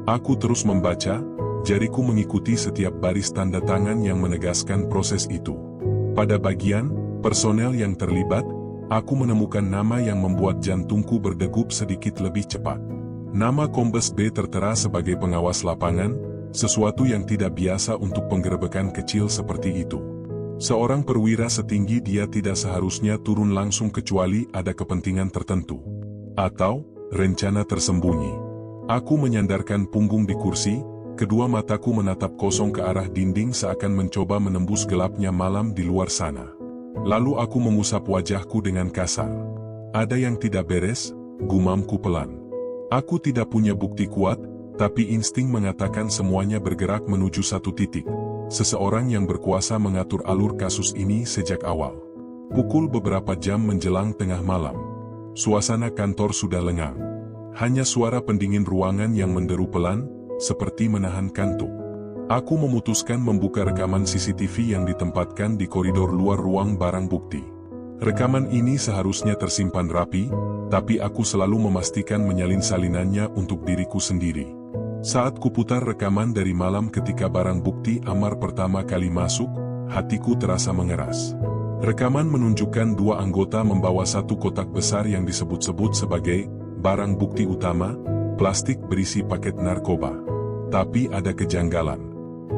Aku terus membaca, jariku mengikuti setiap baris tanda tangan yang menegaskan proses itu. Pada bagian personel yang terlibat, aku menemukan nama yang membuat jantungku berdegup sedikit lebih cepat. Nama Kombes B tertera sebagai pengawas lapangan, sesuatu yang tidak biasa untuk penggerebekan kecil seperti itu. Seorang perwira setinggi dia tidak seharusnya turun langsung kecuali ada kepentingan tertentu. Atau, rencana tersembunyi. Aku menyandarkan punggung di kursi, kedua mataku menatap kosong ke arah dinding seakan mencoba menembus gelapnya malam di luar sana. Lalu aku mengusap wajahku dengan kasar. Ada yang tidak beres, gumamku pelan. Aku tidak punya bukti kuat, tapi insting mengatakan semuanya bergerak menuju satu titik. Seseorang yang berkuasa mengatur alur kasus ini sejak awal. Pukul beberapa jam menjelang tengah malam. Suasana kantor sudah lengang. Hanya suara pendingin ruangan yang menderu pelan, seperti menahan kantuk. Aku memutuskan membuka rekaman CCTV yang ditempatkan di koridor luar ruang barang bukti. Rekaman ini seharusnya tersimpan rapi, tapi aku selalu memastikan menyalin salinannya untuk diriku sendiri. Saat kuputar rekaman dari malam ketika barang bukti Ammar pertama kali masuk, hatiku terasa mengeras. Rekaman menunjukkan dua anggota membawa satu kotak besar yang disebut-sebut sebagai barang bukti utama, plastik berisi paket narkoba. Tapi ada kejanggalan.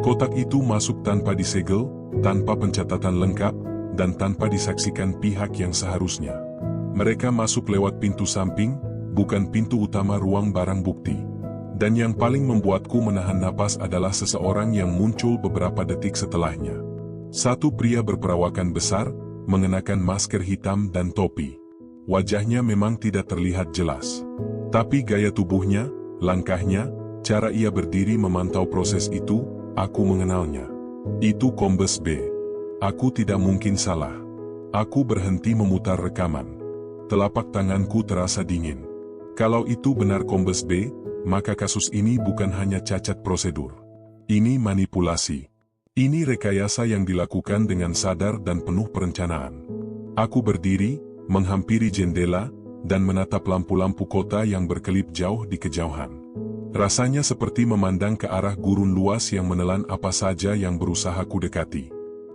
Kotak itu masuk tanpa disegel, tanpa pencatatan lengkap, dan tanpa disaksikan pihak yang seharusnya. Mereka masuk lewat pintu samping, bukan pintu utama ruang barang bukti. Dan yang paling membuatku menahan napas adalah seseorang yang muncul beberapa detik setelahnya. Satu pria berperawakan besar, mengenakan masker hitam dan topi. Wajahnya memang tidak terlihat jelas. Tapi gaya tubuhnya, langkahnya, cara ia berdiri memantau proses itu, aku mengenalnya. Itu Kombes B. Aku tidak mungkin salah. Aku berhenti memutar rekaman. Telapak tanganku terasa dingin. Kalau itu benar Kombes B, maka kasus ini bukan hanya cacat prosedur. Ini manipulasi. Ini rekayasa yang dilakukan dengan sadar dan penuh perencanaan. Aku berdiri, menghampiri jendela, dan menatap lampu-lampu kota yang berkelip jauh di kejauhan. Rasanya seperti memandang ke arah gurun luas yang menelan apa saja yang berusaha ku dekati.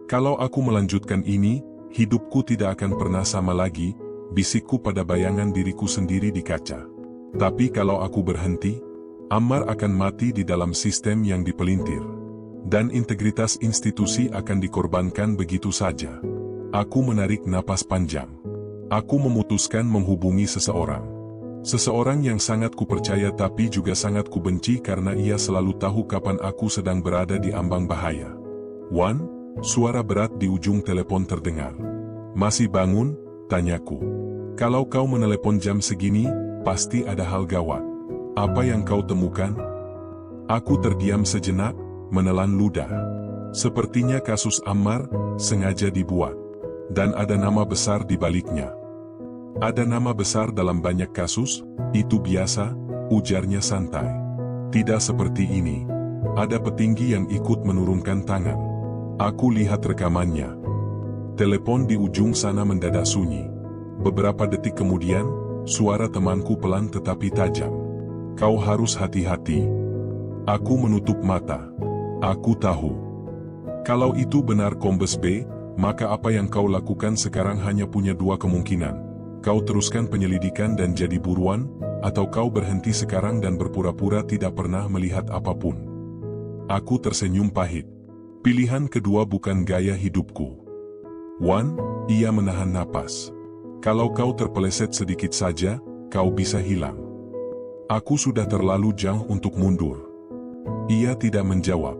Kalau aku melanjutkan ini, hidupku tidak akan pernah sama lagi, bisikku pada bayangan diriku sendiri di kaca. Tapi kalau aku berhenti, Ammar akan mati di dalam sistem yang dipelintir. Dan integritas institusi akan dikorbankan begitu saja. Aku menarik napas panjang. Aku memutuskan menghubungi seseorang. Seseorang yang sangat kupercaya tapi juga sangat kubenci karena ia selalu tahu kapan aku sedang berada di ambang bahaya. "Wan," suara berat di ujung telepon terdengar. "Masih bangun?" tanyaku. "Kalau kau menelepon jam segini, pasti ada hal gawat. Apa yang kau temukan?" Aku terdiam sejenak, menelan ludah. Sepertinya kasus Ammar sengaja dibuat. Dan ada nama besar di baliknya. "Ada nama besar dalam banyak kasus, itu biasa," ujarnya santai. "Tidak seperti ini. Ada petinggi yang ikut menurunkan tangan." Aku lihat rekamannya. Telepon di ujung sana mendadak sunyi. Beberapa detik kemudian, suara temanku pelan tetapi tajam. "Kau harus hati-hati." Aku menutup mata. Aku tahu. Kalau itu benar Kombes B, maka apa yang kau lakukan sekarang hanya punya dua kemungkinan. Kau teruskan penyelidikan dan jadi buruan, atau kau berhenti sekarang dan berpura-pura tidak pernah melihat apapun. Aku tersenyum pahit. Pilihan kedua bukan gaya hidupku. "Wan," ia menahan napas. "Kalau kau terpeleset sedikit saja, kau bisa hilang. Aku sudah terlalu jauh untuk mundur." Ia tidak menjawab.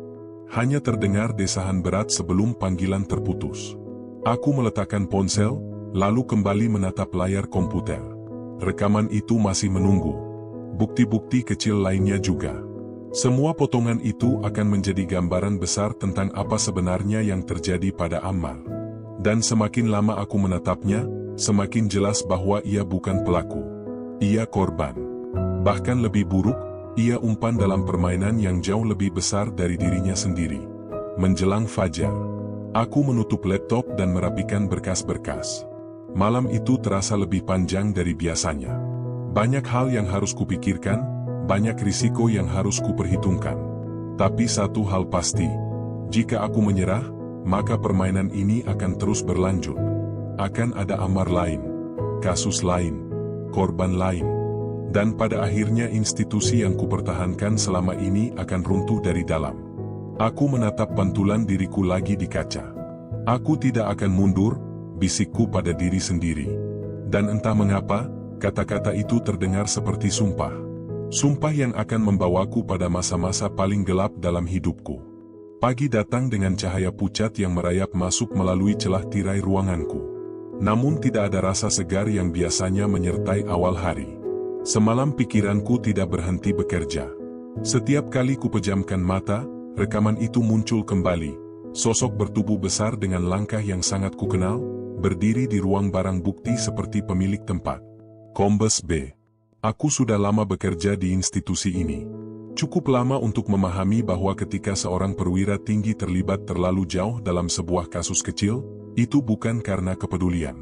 Hanya terdengar desahan berat sebelum panggilan terputus. Aku meletakkan ponsel, lalu kembali menatap layar komputer. Rekaman itu masih menunggu. Bukti-bukti kecil lainnya juga. Semua potongan itu akan menjadi gambaran besar tentang apa sebenarnya yang terjadi pada Ammar. Dan semakin lama aku menatapnya, semakin jelas bahwa ia bukan pelaku. Ia korban. Bahkan lebih buruk, ia umpan dalam permainan yang jauh lebih besar dari dirinya sendiri. Menjelang fajar, aku menutup laptop dan merapikan berkas-berkas. Malam itu terasa lebih panjang dari biasanya. Banyak hal yang harus kupikirkan, banyak risiko yang harus kuperhitungkan. Tapi satu hal pasti, jika aku menyerah, maka permainan ini akan terus berlanjut. Akan ada Ammar lain, kasus lain, korban lain. Dan pada akhirnya institusi yang kupertahankan selama ini akan runtuh dari dalam. Aku menatap pantulan diriku lagi di kaca. "Aku tidak akan mundur," bisikku pada diri sendiri. Dan entah mengapa, kata-kata itu terdengar seperti sumpah. Sumpah yang akan membawaku pada masa-masa paling gelap dalam hidupku. Pagi datang dengan cahaya pucat yang merayap masuk melalui celah tirai ruanganku. Namun tidak ada rasa segar yang biasanya menyertai awal hari. Semalam pikiranku tidak berhenti bekerja. Setiap kali kupejamkan mata, rekaman itu muncul kembali. Sosok bertubuh besar dengan langkah yang sangat kukenal, berdiri di ruang barang bukti seperti pemilik tempat. "Kombes B. Aku sudah lama bekerja di institusi ini. Cukup lama untuk memahami bahwa ketika seorang perwira tinggi terlibat terlalu jauh dalam sebuah kasus kecil, itu bukan karena kepedulian.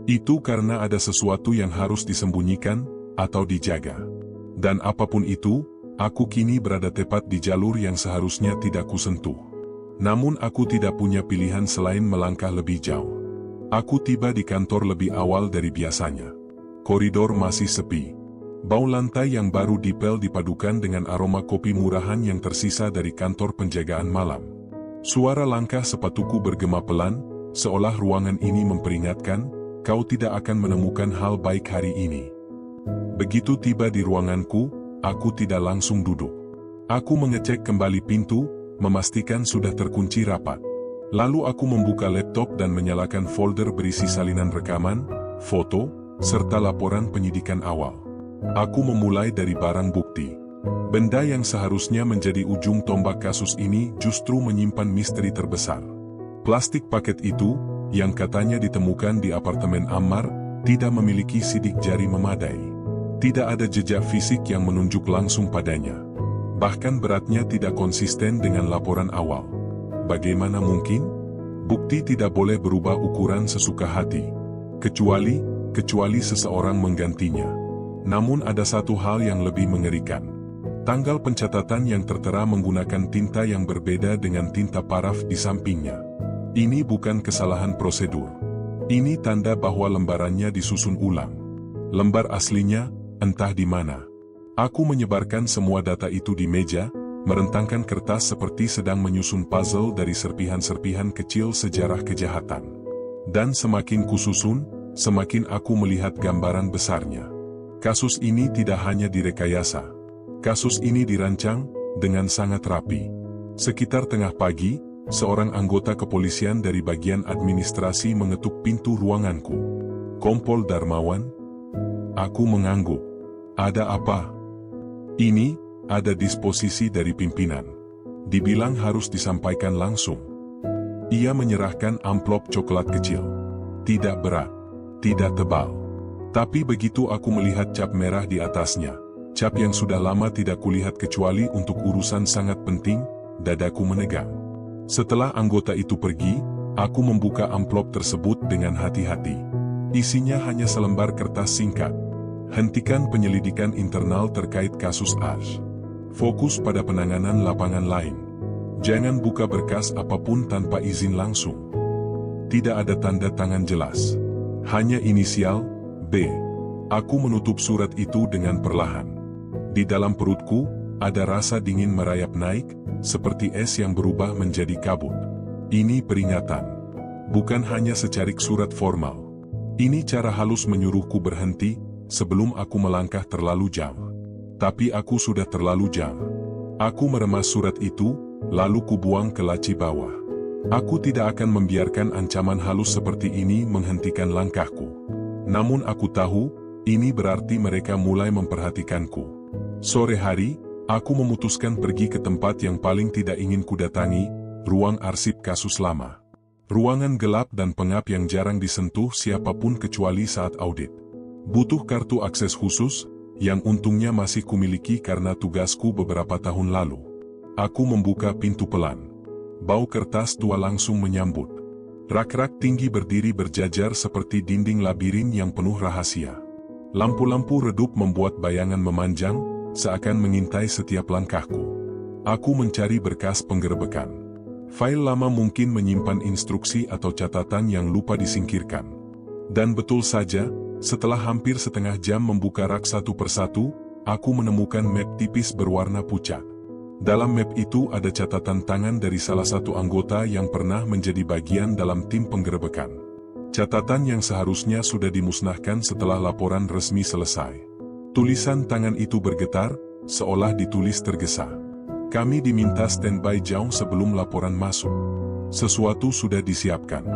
Itu karena ada sesuatu yang harus disembunyikan, atau dijaga. Dan apapun itu, aku kini berada tepat di jalur yang seharusnya tidak kusentuh. Namun aku tidak punya pilihan selain melangkah lebih jauh. Aku tiba di kantor lebih awal dari biasanya. Koridor masih sepi. Bau lantai yang baru dipel dipadukan dengan aroma kopi murahan yang tersisa dari kantor penjagaan malam. Suara langkah sepatuku bergema pelan, seolah ruangan ini memperingatkan, kau tidak akan menemukan hal baik hari ini. Begitu tiba di ruanganku, aku tidak langsung duduk. Aku mengecek kembali pintu, memastikan sudah terkunci rapat. Lalu aku membuka laptop dan menyalakan folder berisi salinan rekaman, foto, serta laporan penyidikan awal. Aku memulai dari barang bukti. Benda yang seharusnya menjadi ujung tombak kasus ini justru menyimpan misteri terbesar. Plastik paket itu, yang katanya ditemukan di apartemen Ammar, tidak memiliki sidik jari memadai. Tidak ada jejak fisik yang menunjuk langsung padanya. Bahkan beratnya tidak konsisten dengan laporan awal. bagaimana mungkin? Bukti tidak boleh berubah ukuran sesuka hati. Kecuali seseorang menggantinya. Namun ada satu hal yang lebih mengerikan. Tanggal pencatatan yang tertera menggunakan tinta yang berbeda dengan tinta paraf di sampingnya. Ini bukan kesalahan prosedur. Ini tanda bahwa lembarannya disusun ulang. Lembar aslinya, entah di mana. Aku menyebarkan semua data itu di meja, merentangkan kertas seperti sedang menyusun puzzle dari serpihan-serpihan kecil sejarah kejahatan. Dan semakin kususun, semakin aku melihat gambaran besarnya. Kasus ini tidak hanya direkayasa. Kasus ini dirancang dengan sangat rapi. Sekitar tengah pagi, seorang anggota kepolisian dari bagian administrasi mengetuk pintu ruanganku. "Kompol Darmawan?" Aku mengangguk. "Ada apa?" "Ini, ada disposisi dari pimpinan. Dibilang harus disampaikan langsung." Ia menyerahkan amplop coklat kecil. Tidak berat, tidak tebal. Tapi begitu aku melihat cap merah di atasnya, cap yang sudah lama tidak kulihat kecuali untuk urusan sangat penting, dadaku menegang. Setelah anggota itu pergi, aku membuka amplop tersebut dengan hati-hati. Isinya hanya selembar kertas singkat. "Hentikan penyelidikan internal terkait kasus Ash. Fokus pada penanganan lapangan lain. Jangan buka berkas apapun tanpa izin langsung." Tidak ada tanda tangan jelas. Hanya inisial, B. Aku menutup surat itu dengan perlahan. Di dalam perutku, ada rasa dingin merayap naik, seperti es yang berubah menjadi kabut. Ini peringatan. Bukan hanya secarik surat formal. Ini cara halus menyuruhku berhenti, sebelum aku melangkah terlalu jauh. Tapi aku sudah terlalu jauh. Aku meremas surat itu, lalu kubuang ke laci bawah. Aku tidak akan membiarkan ancaman halus seperti ini menghentikan langkahku. Namun aku tahu, ini berarti mereka mulai memperhatikanku. Sore hari, aku memutuskan pergi ke tempat yang paling tidak ingin kudatangi, ruang arsip kasus lama. Ruangan gelap dan pengap yang jarang disentuh siapapun kecuali saat audit. Butuh kartu akses khusus, yang untungnya masih kumiliki karena tugasku beberapa tahun lalu. Aku membuka pintu pelan. Bau kertas tua langsung menyambut. Rak-rak tinggi berdiri berjajar seperti dinding labirin yang penuh rahasia. Lampu-lampu redup membuat bayangan memanjang, seakan mengintai setiap langkahku. Aku mencari berkas penggerebekan. Fail lama mungkin menyimpan instruksi atau catatan yang lupa disingkirkan. Dan betul saja, setelah hampir setengah jam membuka rak satu persatu, aku menemukan map tipis berwarna pucat. Dalam map itu ada catatan tangan dari salah satu anggota yang pernah menjadi bagian dalam tim penggerebekan. Catatan yang seharusnya sudah dimusnahkan setelah laporan resmi selesai. Tulisan tangan itu bergetar, seolah ditulis tergesa. "Kami diminta standby jauh sebelum laporan masuk. Sesuatu sudah disiapkan.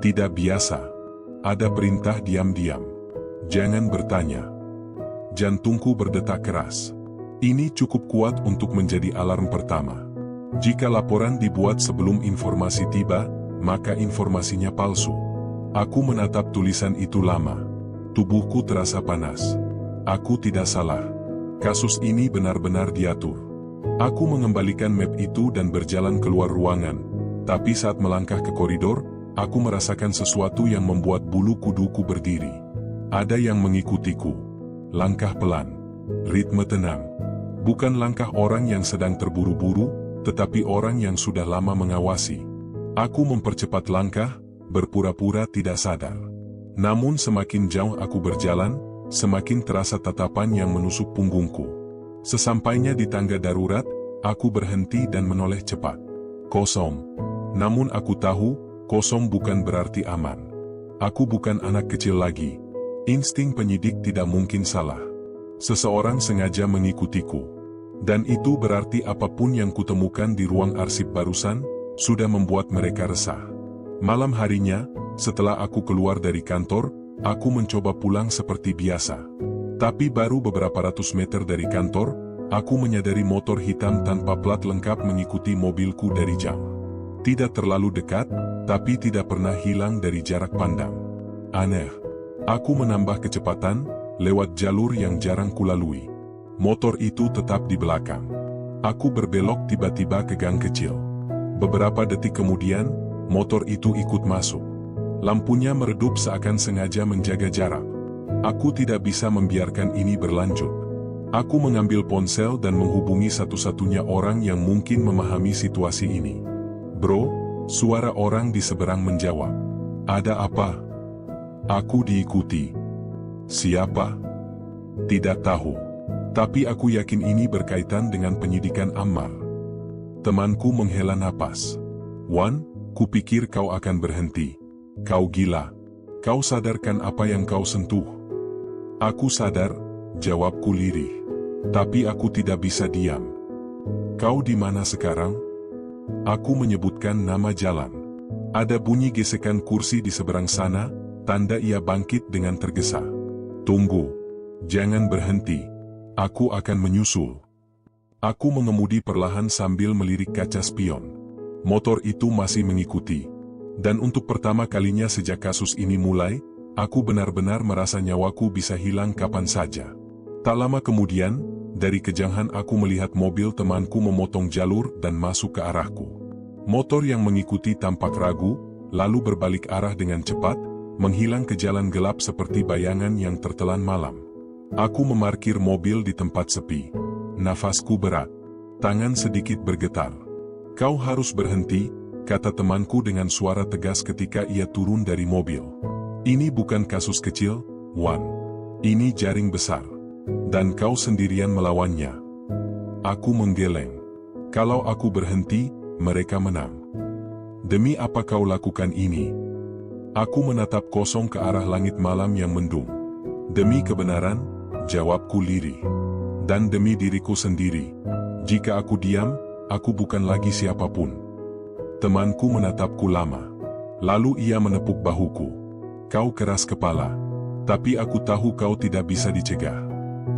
Tidak biasa. Ada perintah diam-diam. Jangan bertanya." Jantungku berdetak keras. Ini cukup kuat untuk menjadi alarm pertama. Jika laporan dibuat sebelum informasi tiba, maka informasinya palsu. Aku menatap tulisan itu lama. Tubuhku terasa panas. Aku tidak salah. Kasus ini benar-benar diatur. Aku mengembalikan map itu dan berjalan keluar ruangan. Tapi saat melangkah ke koridor, aku merasakan sesuatu yang membuat bulu kuduku berdiri. Ada yang mengikutiku. Langkah pelan. Ritme tenang. Bukan langkah orang yang sedang terburu-buru, tetapi orang yang sudah lama mengawasi. Aku mempercepat langkah, berpura-pura tidak sadar. Namun semakin jauh aku berjalan, semakin terasa tatapan yang menusuk punggungku. Sesampainya di tangga darurat, aku berhenti dan menoleh cepat. Kosong. Namun aku tahu, kosong bukan berarti aman. Aku bukan anak kecil lagi. Insting penyidik tidak mungkin salah. Seseorang sengaja mengikutiku. Dan itu berarti apapun yang kutemukan di ruang arsip barusan, sudah membuat mereka resah. Malam harinya, setelah aku keluar dari kantor, aku mencoba pulang seperti biasa. Tapi baru beberapa ratus meter dari kantor, aku menyadari motor hitam tanpa plat lengkap mengikuti mobilku dari jauh. Tidak terlalu dekat, tapi tidak pernah hilang dari jarak pandang. Aneh. Aku menambah kecepatan, lewat jalur yang jarang kulalui. Motor itu tetap di belakang. Aku berbelok tiba-tiba ke gang kecil. Beberapa detik kemudian, motor itu ikut masuk. Lampunya meredup seakan sengaja menjaga jarak. Aku tidak bisa membiarkan ini berlanjut. Aku mengambil ponsel dan menghubungi satu-satunya orang yang mungkin memahami situasi ini. "Bro," suara orang di seberang menjawab. "Ada apa?" Aku diikuti. "Siapa?" "Tidak tahu. Tapi aku yakin ini berkaitan dengan penyidikan Ammar." Temanku menghela napas. "Wan, kupikir kau akan berhenti. Kau gila. Kau sadarkan apa yang kau sentuh?" "Aku sadar," jawabku lirih. "Tapi aku tidak bisa diam." "Kau di mana sekarang?" Aku menyebutkan nama jalan. Ada bunyi gesekan kursi di seberang sana, tanda ia bangkit dengan tergesa. "Tunggu. Jangan berhenti. Aku akan menyusul." Aku mengemudi perlahan sambil melirik kaca spion. Motor itu masih mengikuti. Dan untuk pertama kalinya sejak kasus ini mulai, aku benar-benar merasa nyawaku bisa hilang kapan saja. Tak lama kemudian, dari kejauhan aku melihat mobil temanku memotong jalur dan masuk ke arahku. Motor yang mengikuti tampak ragu, lalu berbalik arah dengan cepat, menghilang ke jalan gelap seperti bayangan yang tertelan malam. Aku memarkir mobil di tempat sepi. Nafasku berat. Tangan sedikit bergetar. "Kau harus berhenti," kata temanku dengan suara tegas ketika ia turun dari mobil. "Ini bukan kasus kecil, Wan. Ini jaring besar. Dan kau sendirian melawannya." Aku menggeleng. "Kalau aku berhenti, mereka menang." "Demi apa kau lakukan ini?" Aku menatap kosong ke arah langit malam yang mendung. "Demi kebenaran," jawabku lirih. "Dan demi diriku sendiri. Jika aku diam, aku bukan lagi siapapun." Temanku menatapku lama. Lalu ia menepuk bahuku. "Kau keras kepala. Tapi aku tahu kau tidak bisa dicegah.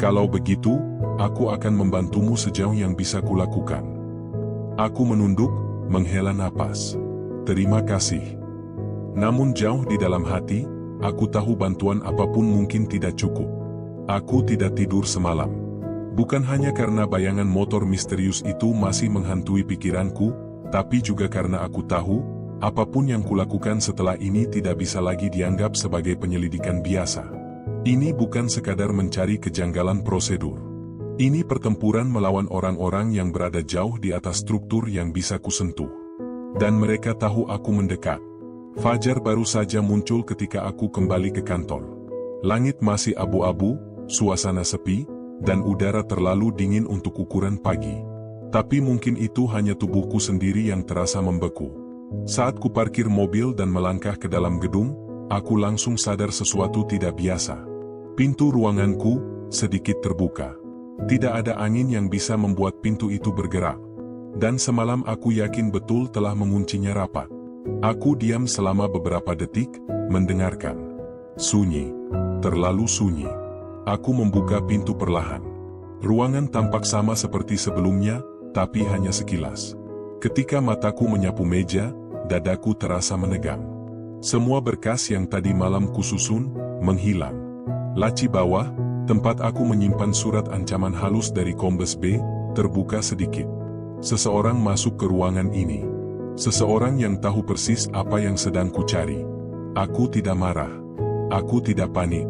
Kalau begitu, aku akan membantumu sejauh yang bisa kulakukan." Aku menunduk, menghela napas. "Terima kasih." Namun jauh di dalam hati, aku tahu bantuan apapun mungkin tidak cukup. Aku tidak tidur semalam. Bukan hanya karena bayangan motor misterius itu masih menghantui pikiranku, tapi juga karena aku tahu, apapun yang kulakukan setelah ini tidak bisa lagi dianggap sebagai penyelidikan biasa. Ini bukan sekadar mencari kejanggalan prosedur. Ini pertempuran melawan orang-orang yang berada jauh di atas struktur yang bisa kusentuh. Dan mereka tahu aku mendekat. Fajar baru saja muncul ketika aku kembali ke kantor. Langit masih abu-abu, suasana sepi, dan udara terlalu dingin untuk ukuran pagi. Tapi mungkin itu hanya tubuhku sendiri yang terasa membeku. Saat ku parkir mobil dan melangkah ke dalam gedung, aku langsung sadar sesuatu tidak biasa. Pintu ruanganku sedikit terbuka. Tidak ada angin yang bisa membuat pintu itu bergerak. Dan semalam aku yakin betul telah menguncinya rapat. Aku diam selama beberapa detik, mendengarkan. Sunyi. Terlalu sunyi. Aku membuka pintu perlahan. Ruangan tampak sama seperti sebelumnya, tapi hanya sekilas. Ketika mataku menyapu meja, dadaku terasa menegang. Semua berkas yang tadi malam kususun, menghilang. Laci bawah, tempat aku menyimpan surat ancaman halus dari Kombes B, terbuka sedikit. Seseorang masuk ke ruangan ini. Seseorang yang tahu persis apa yang sedang kucari. Aku tidak marah. Aku tidak panik.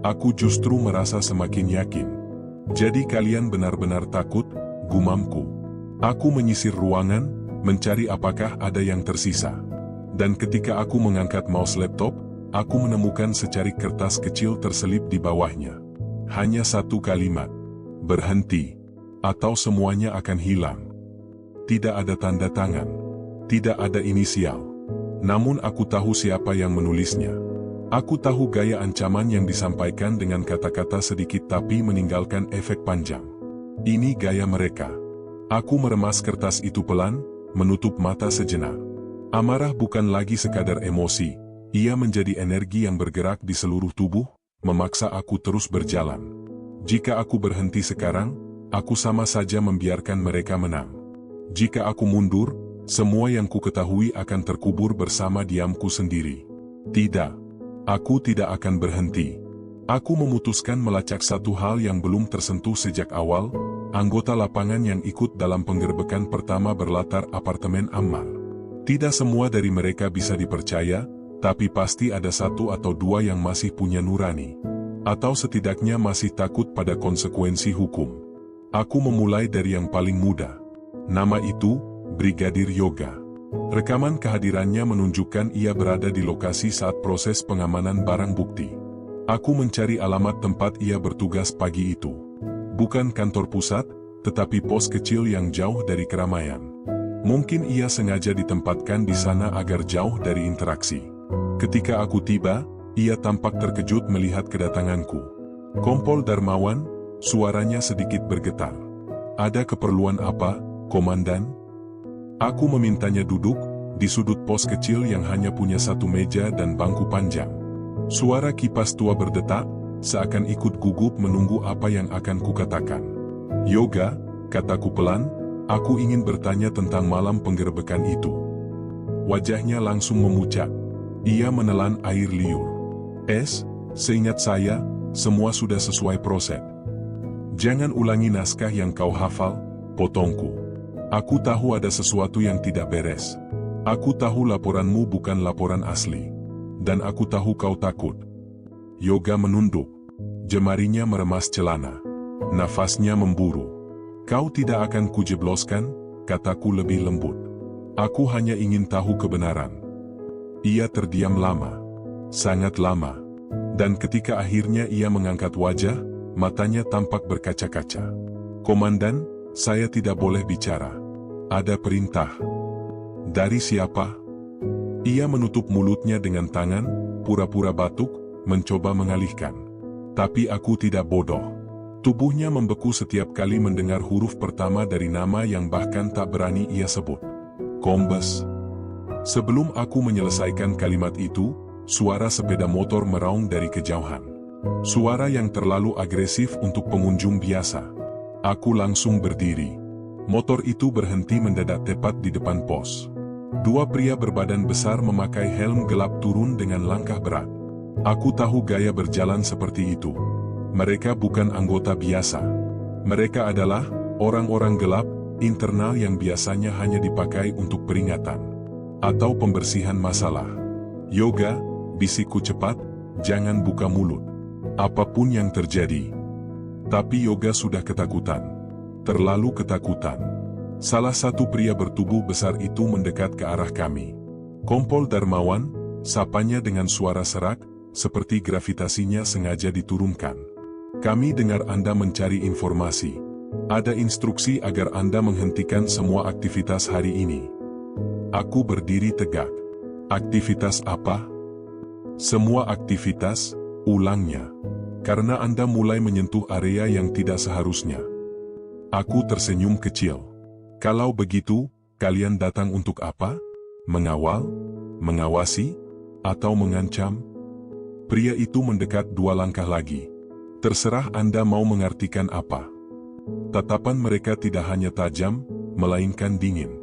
Aku justru merasa semakin yakin. "Jadi kalian benar-benar takut?" gumamku. Aku menyisir ruangan, mencari apakah ada yang tersisa. Dan ketika aku mengangkat mouse laptop, aku menemukan secarik kertas kecil terselip di bawahnya. Hanya satu kalimat. "Berhenti. Atau semuanya akan hilang." Tidak ada tanda tangan. Tidak ada inisial. Namun aku tahu siapa yang menulisnya. Aku tahu gaya ancaman yang disampaikan dengan kata-kata sedikit tapi meninggalkan efek panjang. Ini gaya mereka. Aku meremas kertas itu pelan, menutup mata sejenak. Amarah bukan lagi sekadar emosi, ia menjadi energi yang bergerak di seluruh tubuh, memaksa aku terus berjalan. Jika aku berhenti sekarang, aku sama saja membiarkan mereka menang. Jika aku mundur, semua yang ku ketahui akan terkubur bersama diamku sendiri. Tidak. Aku tidak akan berhenti. Aku memutuskan melacak satu hal yang belum tersentuh sejak awal, anggota lapangan yang ikut dalam penggerbekan pertama berlatar apartemen Ammar. Tidak semua dari mereka bisa dipercaya, tapi pasti ada satu atau dua yang masih punya nurani. Atau setidaknya masih takut pada konsekuensi hukum. Aku memulai dari yang paling muda. Nama itu, Brigadir Yoga. Rekaman kehadirannya menunjukkan ia berada di lokasi saat proses pengamanan barang bukti. Aku mencari alamat tempat ia bertugas pagi itu. Bukan kantor pusat, tetapi pos kecil yang jauh dari keramaian. Mungkin ia sengaja ditempatkan di sana agar jauh dari interaksi. Ketika aku tiba, ia tampak terkejut melihat kedatanganku. "Kompol Darmawan," suaranya sedikit bergetar. "Ada keperluan apa, Komandan?" Aku memintanya duduk di sudut pos kecil yang hanya punya satu meja dan bangku panjang. Suara kipas tua berdetak, seakan ikut gugup menunggu apa yang akan kukatakan. "Yoga," kataku pelan, "aku ingin bertanya tentang malam penggerbekan itu." Wajahnya langsung memucat. Ia menelan air liur. Seingat saya, semua sudah sesuai proses. Jangan ulangi naskah yang kau hafal," potongku. "Aku tahu ada sesuatu yang tidak beres. Aku tahu laporanmu bukan laporan asli. Dan aku tahu kau takut." Yoga menunduk. Jemarinya meremas celana. Nafasnya memburu. "Kau tidak akan kujebloskan," kataku lebih lembut. "Aku hanya ingin tahu kebenaran." Ia terdiam lama. Sangat lama. Dan ketika akhirnya ia mengangkat wajah, matanya tampak berkaca-kaca. "Komandan, saya tidak boleh bicara. Ada perintah." "Dari siapa?" Ia menutup mulutnya dengan tangan, pura-pura batuk, mencoba mengalihkan. Tapi aku tidak bodoh. Tubuhnya membeku setiap kali mendengar huruf pertama dari nama yang bahkan tak berani ia sebut. "Kombes." Sebelum aku menyelesaikan kalimat itu, suara sepeda motor meraung dari kejauhan. Suara yang terlalu agresif untuk pengunjung biasa. Aku langsung berdiri. Motor itu berhenti mendadak tepat di depan pos. Dua pria berbadan besar memakai helm gelap turun dengan langkah berat. Aku tahu gaya berjalan seperti itu. Mereka bukan anggota biasa. Mereka adalah orang-orang gelap, internal yang biasanya hanya dipakai untuk peringatan atau pembersihan masalah. "Yoga," bisikku cepat, "jangan buka mulut. Apapun yang terjadi." Tapi Yoga sudah ketakutan. Terlalu ketakutan. Salah satu pria bertubuh besar itu mendekat ke arah kami. "Kompol Darmawan," sapanya dengan suara serak, seperti gravitasinya sengaja diturunkan. "Kami dengar Anda mencari informasi. Ada instruksi agar Anda menghentikan semua aktivitas hari ini." Aku berdiri tegak. "Aktivitas apa?" "Semua aktivitas," ulangnya. "Karena Anda mulai menyentuh area yang tidak seharusnya." Aku tersenyum kecil. "Kalau begitu, kalian datang untuk apa? Mengawal? Mengawasi? Atau mengancam?" Pria itu mendekat 2 langkah lagi. "Terserah Anda mau mengartikan apa." Tatapan mereka tidak hanya tajam, melainkan dingin.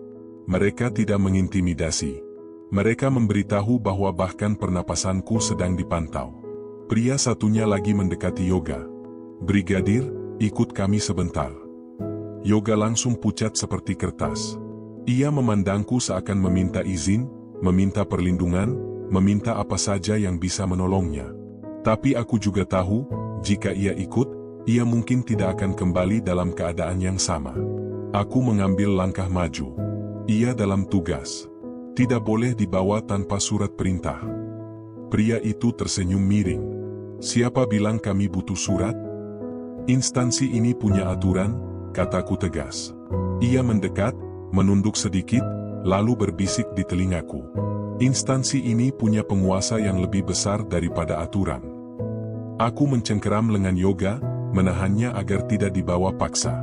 Mereka tidak mengintimidasi. Mereka memberitahu bahwa bahkan pernapasanku sedang dipantau. Pria satunya lagi mendekati Yoga. "Brigadir, ikut kami sebentar." Yoga langsung pucat seperti kertas. Ia memandangku seakan meminta izin, meminta perlindungan, meminta apa saja yang bisa menolongnya. Tapi aku juga tahu, jika ia ikut, ia mungkin tidak akan kembali dalam keadaan yang sama. Aku mengambil langkah maju. "Ia dalam tugas. Tidak boleh dibawa tanpa surat perintah." Pria itu tersenyum miring. "Siapa bilang kami butuh surat? Instansi ini punya aturan," kataku tegas. Ia mendekat, menunduk sedikit, lalu berbisik di telingaku. "Instansi ini punya penguasa yang lebih besar daripada aturan." Aku mencengkeram lengan Yoga, menahannya agar tidak dibawa paksa.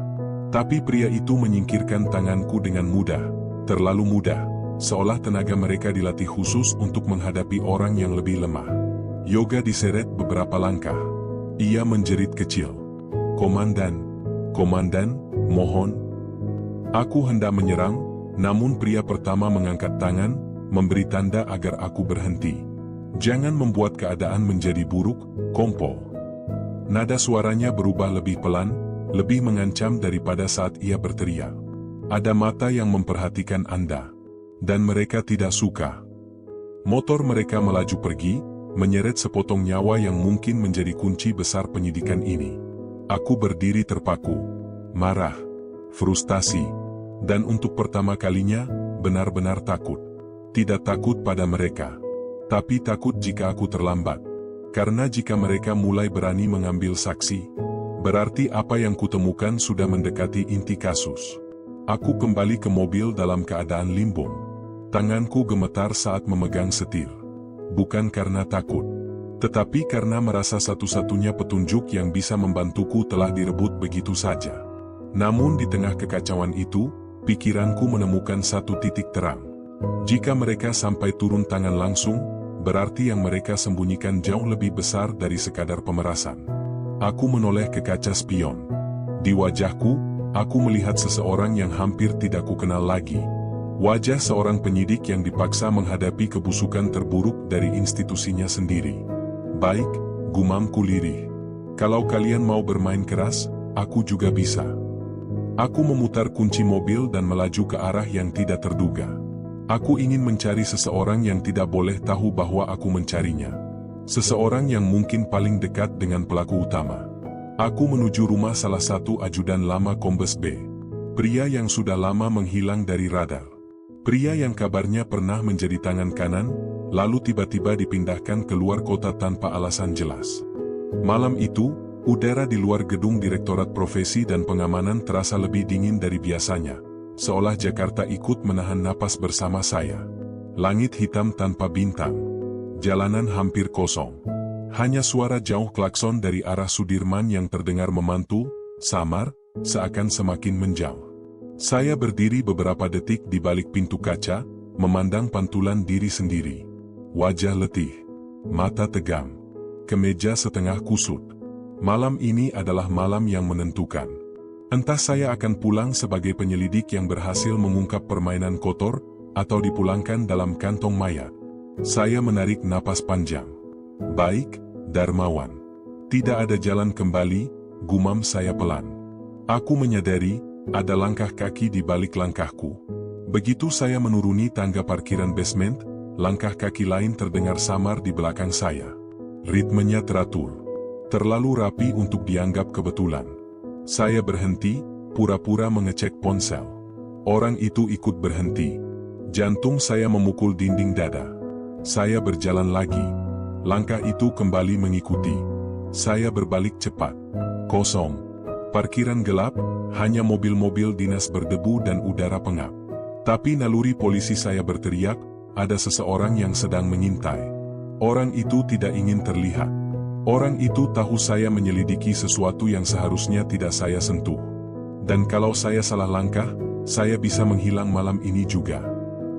Tapi pria itu menyingkirkan tanganku dengan mudah. Terlalu mudah, seolah tenaga mereka dilatih khusus untuk menghadapi orang yang lebih lemah. Yoga diseret beberapa langkah. Ia menjerit kecil. "Komandan, Komandan, mohon." Aku hendak menyerang, namun pria pertama mengangkat tangan, memberi tanda agar aku berhenti. "Jangan membuat keadaan menjadi buruk, Kompol." Nada suaranya berubah lebih pelan, lebih mengancam daripada saat ia berteriak. Ada mata yang memperhatikan Anda. Dan mereka tidak suka. Motor mereka melaju pergi, menyeret sepotong nyawa yang mungkin menjadi kunci besar penyidikan ini. Aku berdiri terpaku, marah, frustasi, dan untuk pertama kalinya, benar-benar takut. Tidak takut pada mereka, tapi takut jika aku terlambat. Karena jika mereka mulai berani mengambil saksi, berarti apa yang kutemukan sudah mendekati inti kasus. Aku kembali ke mobil dalam keadaan limbung. Tanganku gemetar saat memegang setir. Bukan karena takut, tetapi karena merasa satu-satunya petunjuk yang bisa membantuku telah direbut begitu saja. Namun di tengah kekacauan itu, pikiranku menemukan satu titik terang. Jika mereka sampai turun tangan langsung, berarti yang mereka sembunyikan jauh lebih besar dari sekadar pemerasan. Aku menoleh ke kaca spion. Di wajahku, aku melihat seseorang yang hampir tidak kukenal lagi. Wajah seorang penyidik yang dipaksa menghadapi kebusukan terburuk dari institusinya sendiri. Baik, gumamku lirih. Kalau kalian mau bermain keras, aku juga bisa. Aku memutar kunci mobil dan melaju ke arah yang tidak terduga. Aku ingin mencari seseorang yang tidak boleh tahu bahwa aku mencarinya. Seseorang yang mungkin paling dekat dengan pelaku utama. Aku menuju rumah salah satu ajudan lama Kombes B. Pria yang sudah lama menghilang dari radar. Pria yang kabarnya pernah menjadi tangan kanan, lalu tiba-tiba dipindahkan ke luar kota tanpa alasan jelas. Malam itu, udara di luar gedung Direktorat Profesi dan Pengamanan terasa lebih dingin dari biasanya, seolah Jakarta ikut menahan napas bersama saya. Langit hitam tanpa bintang. Jalanan hampir kosong. Hanya suara jauh klakson dari arah Sudirman yang terdengar memantul, samar, seakan semakin menjauh. Saya berdiri beberapa detik di balik pintu kaca, memandang pantulan diri sendiri. Wajah letih, mata tegang, kemeja setengah kusut. Malam ini adalah malam yang menentukan. Entah saya akan pulang sebagai penyelidik yang berhasil mengungkap permainan kotor, atau dipulangkan dalam kantong mayat. Saya menarik napas panjang. Baik, Darmawan. Tidak ada jalan kembali, gumam saya pelan. Aku menyadari, ada langkah kaki di balik langkahku. Begitu saya menuruni tangga parkiran basement, langkah kaki lain terdengar samar di belakang saya. Ritmenya teratur. Terlalu rapi untuk dianggap kebetulan. Saya berhenti, pura-pura mengecek ponsel. Orang itu ikut berhenti. Jantung saya memukul dinding dada. Saya berjalan lagi. Langkah itu kembali mengikuti. Saya berbalik cepat. Kosong. Parkiran gelap, hanya mobil-mobil dinas berdebu dan udara pengap. Tapi naluri polisi saya berteriak, ada seseorang yang sedang mengintai. Orang itu tidak ingin terlihat. Orang itu tahu saya menyelidiki sesuatu yang seharusnya tidak saya sentuh. Dan kalau saya salah langkah, saya bisa menghilang malam ini juga.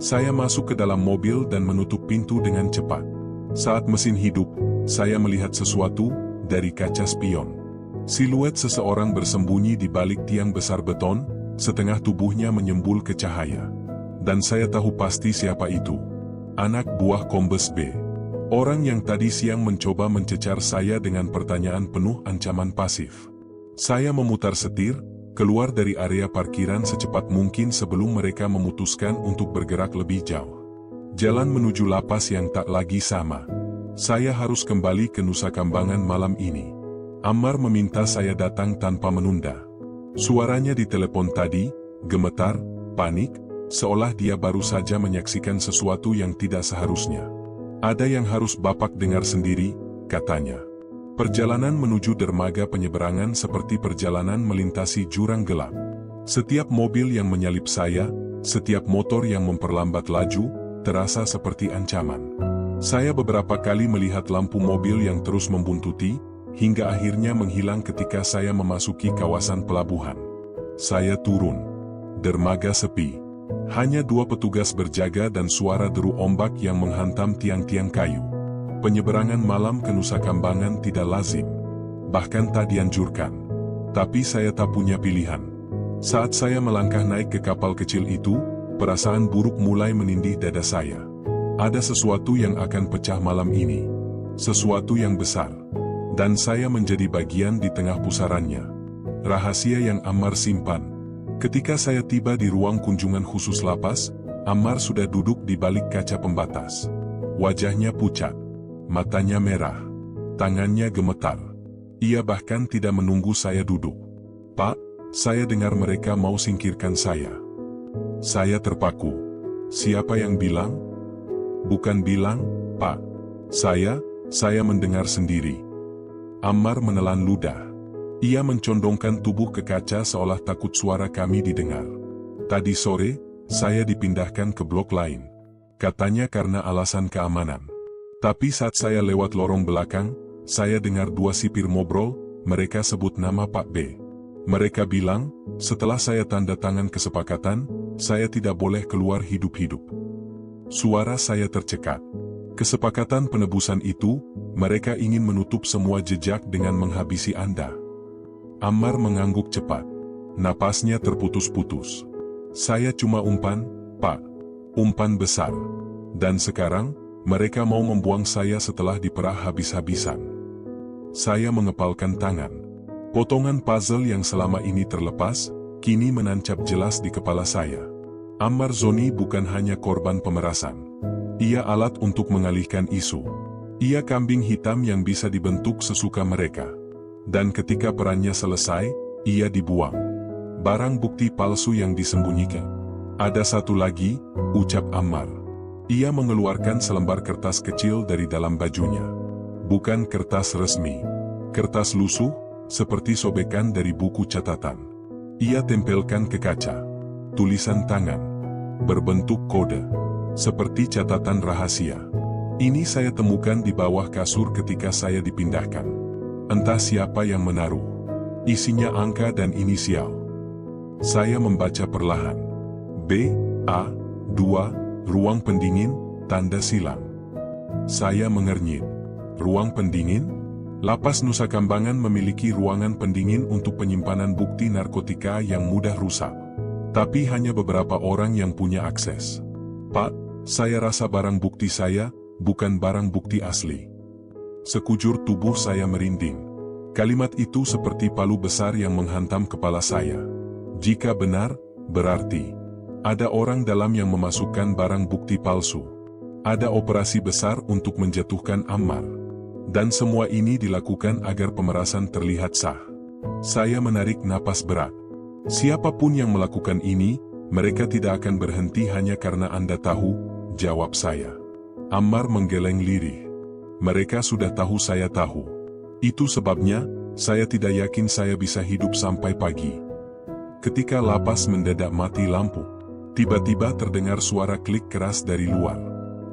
Saya masuk ke dalam mobil dan menutup pintu dengan cepat. Saat mesin hidup, saya melihat sesuatu dari kaca spion. Siluet seseorang bersembunyi di balik tiang besar beton, setengah tubuhnya menyembul ke cahaya. Dan saya tahu pasti siapa itu. Anak buah Kombes B. Orang yang tadi siang mencoba mencecar saya dengan pertanyaan penuh ancaman pasif. Saya memutar setir, keluar dari area parkiran secepat mungkin sebelum mereka memutuskan untuk bergerak lebih jauh. Jalan menuju lapas yang tak lagi sama. Saya harus kembali ke Nusa Kambangan malam ini. Ammar meminta saya datang tanpa menunda. Suaranya di telepon tadi, gemetar, panik, seolah dia baru saja menyaksikan sesuatu yang tidak seharusnya. Ada yang harus Bapak dengar sendiri, katanya. Perjalanan menuju dermaga penyeberangan seperti perjalanan melintasi jurang gelap. Setiap mobil yang menyalip saya, setiap motor yang memperlambat laju, terasa seperti ancaman. Saya beberapa kali melihat lampu mobil yang terus membuntuti, hingga akhirnya menghilang ketika saya memasuki kawasan pelabuhan. Saya turun. Dermaga sepi. Hanya 2 petugas berjaga dan suara deru ombak yang menghantam tiang-tiang kayu. Penyeberangan malam ke Nusa Kambangan tidak lazim. Bahkan tak dianjurkan. Tapi saya tak punya pilihan. Saat saya melangkah naik ke kapal kecil itu, perasaan buruk mulai menindih dada saya. Ada sesuatu yang akan pecah malam ini. Sesuatu yang besar. Dan saya menjadi bagian di tengah pusarannya. Rahasia yang Ammar simpan. Ketika saya tiba di ruang kunjungan khusus lapas, Ammar sudah duduk di balik kaca pembatas. Wajahnya pucat, matanya merah, tangannya gemetar. Ia bahkan tidak menunggu saya duduk. "Pak, saya dengar mereka mau singkirkan saya." Saya terpaku. "Siapa yang bilang?" "Bukan bilang, Pak. Saya mendengar sendiri." Ammar menelan ludah. Ia mencondongkan tubuh ke kaca seolah takut suara kami didengar. "Tadi sore, saya dipindahkan ke blok lain. Katanya karena alasan keamanan. Tapi saat saya lewat lorong belakang, saya dengar dua sipir ngobrol, mereka sebut nama Pak B. Mereka bilang, setelah saya tanda tangan kesepakatan, saya tidak boleh keluar hidup-hidup." Suara saya tercekat. "Kesepakatan penebusan itu, mereka ingin menutup semua jejak dengan menghabisi Anda." Ammar mengangguk cepat. Napasnya terputus-putus. "Saya cuma umpan, Pak. Umpan besar. Dan sekarang, mereka mau membuang saya setelah diperah habis-habisan." Saya mengepalkan tangan. Potongan puzzle yang selama ini terlepas, kini menancap jelas di kepala saya. Ammar Zoni bukan hanya korban pemerasan. Ia alat untuk mengalihkan isu. Ia kambing hitam yang bisa dibentuk sesuka mereka. Dan ketika perannya selesai, ia dibuang. Barang bukti palsu yang disembunyikan. "Ada satu lagi," ucap Ammar. Ia mengeluarkan selembar kertas kecil dari dalam bajunya. Bukan kertas resmi. Kertas lusuh, seperti sobekan dari buku catatan. Ia tempelkan ke kaca. Tulisan tangan. Berbentuk kode. Seperti catatan rahasia. Ini saya temukan di bawah kasur ketika saya dipindahkan. Entah siapa yang menaruh. Isinya angka dan inisial. Saya membaca perlahan. BA2, ruang pendingin, tanda silang. Saya mengernyit. Ruang pendingin? Lapas Nusa Kambangan memiliki ruangan pendingin untuk penyimpanan bukti narkotika yang mudah rusak. Tapi hanya beberapa orang yang punya akses. "Pak, saya rasa barang bukti saya, bukan barang bukti asli." Sekujur tubuh saya merinding. Kalimat itu seperti palu besar yang menghantam kepala saya. Jika benar, berarti ada orang dalam yang memasukkan barang bukti palsu. Ada operasi besar untuk menjatuhkan Ammar. Dan semua ini dilakukan agar pemerasan terlihat sah. Saya menarik napas berat. "Siapapun yang melakukan ini, mereka tidak akan berhenti hanya karena Anda tahu," jawab saya. Ammar menggeleng lirih. "Mereka sudah tahu saya tahu. Itu sebabnya, saya tidak yakin saya bisa hidup sampai pagi." Ketika lapas mendadak mati lampu, tiba-tiba terdengar suara klik keras dari luar.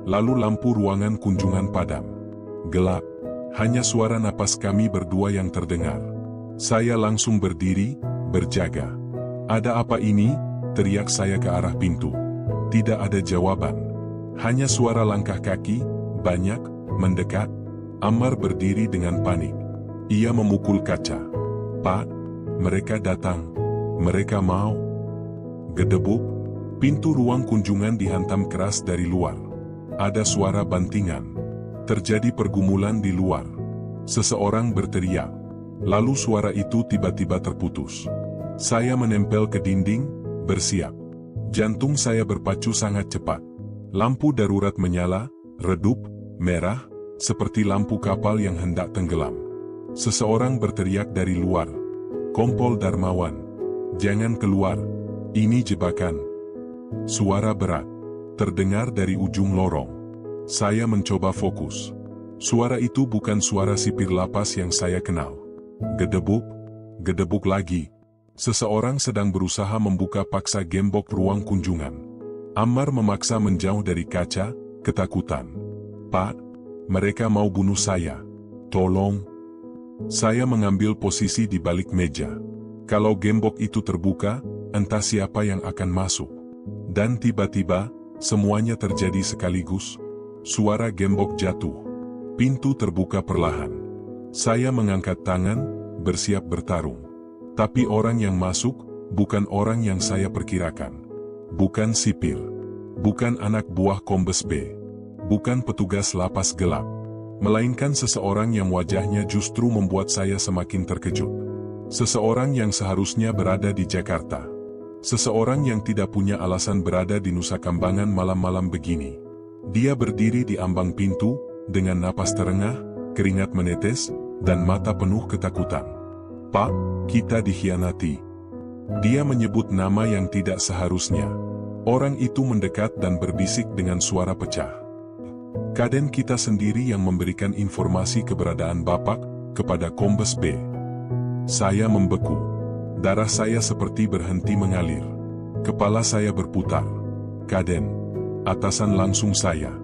Lalu lampu ruangan kunjungan padam. Gelap. Hanya suara napas kami berdua yang terdengar. Saya langsung berdiri, berjaga. "Ada apa ini?" teriak saya ke arah pintu. Tidak ada jawaban. Hanya suara langkah kaki, banyak, mendekat. Ammar berdiri dengan panik. Ia memukul kaca. "Pak, mereka datang. Mereka mau." Gedebuk, pintu ruang kunjungan dihantam keras dari luar. Ada suara bantingan. Terjadi pergumulan di luar. Seseorang berteriak. Lalu suara itu tiba-tiba terputus. Saya menempel ke dinding, bersiap. Jantung saya berpacu sangat cepat. Lampu darurat menyala, redup, merah, seperti lampu kapal yang hendak tenggelam. Seseorang berteriak dari luar. "Kompol Darmawan, jangan keluar, ini jebakan." Suara berat terdengar dari ujung lorong. Saya mencoba fokus. Suara itu bukan suara sipir lapas yang saya kenal. Gedebuk, gedebuk lagi. Seseorang sedang berusaha membuka paksa gembok ruang kunjungan. Ammar memaksa menjauh dari kaca, ketakutan. "Pak, mereka mau bunuh saya. Tolong." Saya mengambil posisi di balik meja. Kalau gembok itu terbuka, entah siapa yang akan masuk. Dan tiba-tiba, semuanya terjadi sekaligus. Suara gembok jatuh. Pintu terbuka perlahan. Saya mengangkat tangan, bersiap bertarung. Tapi orang yang masuk, bukan orang yang saya perkirakan. Bukan sipir. Bukan anak buah Kombes B. Bukan petugas lapas gelap. Melainkan seseorang yang wajahnya justru membuat saya semakin terkejut. Seseorang yang seharusnya berada di Jakarta. Seseorang yang tidak punya alasan berada di Nusa Kambangan malam-malam begini. Dia berdiri di ambang pintu, dengan napas terengah, keringat menetes, dan mata penuh ketakutan. "Pak, kita dikhianati." Dia menyebut nama yang tidak seharusnya. Orang itu mendekat dan berbisik dengan suara pecah. "Kaden kita sendiri yang memberikan informasi keberadaan Bapak kepada Kombes B." Saya membeku. Darah saya seperti berhenti mengalir. Kepala saya berputar. "Kaden." Atasan langsung saya.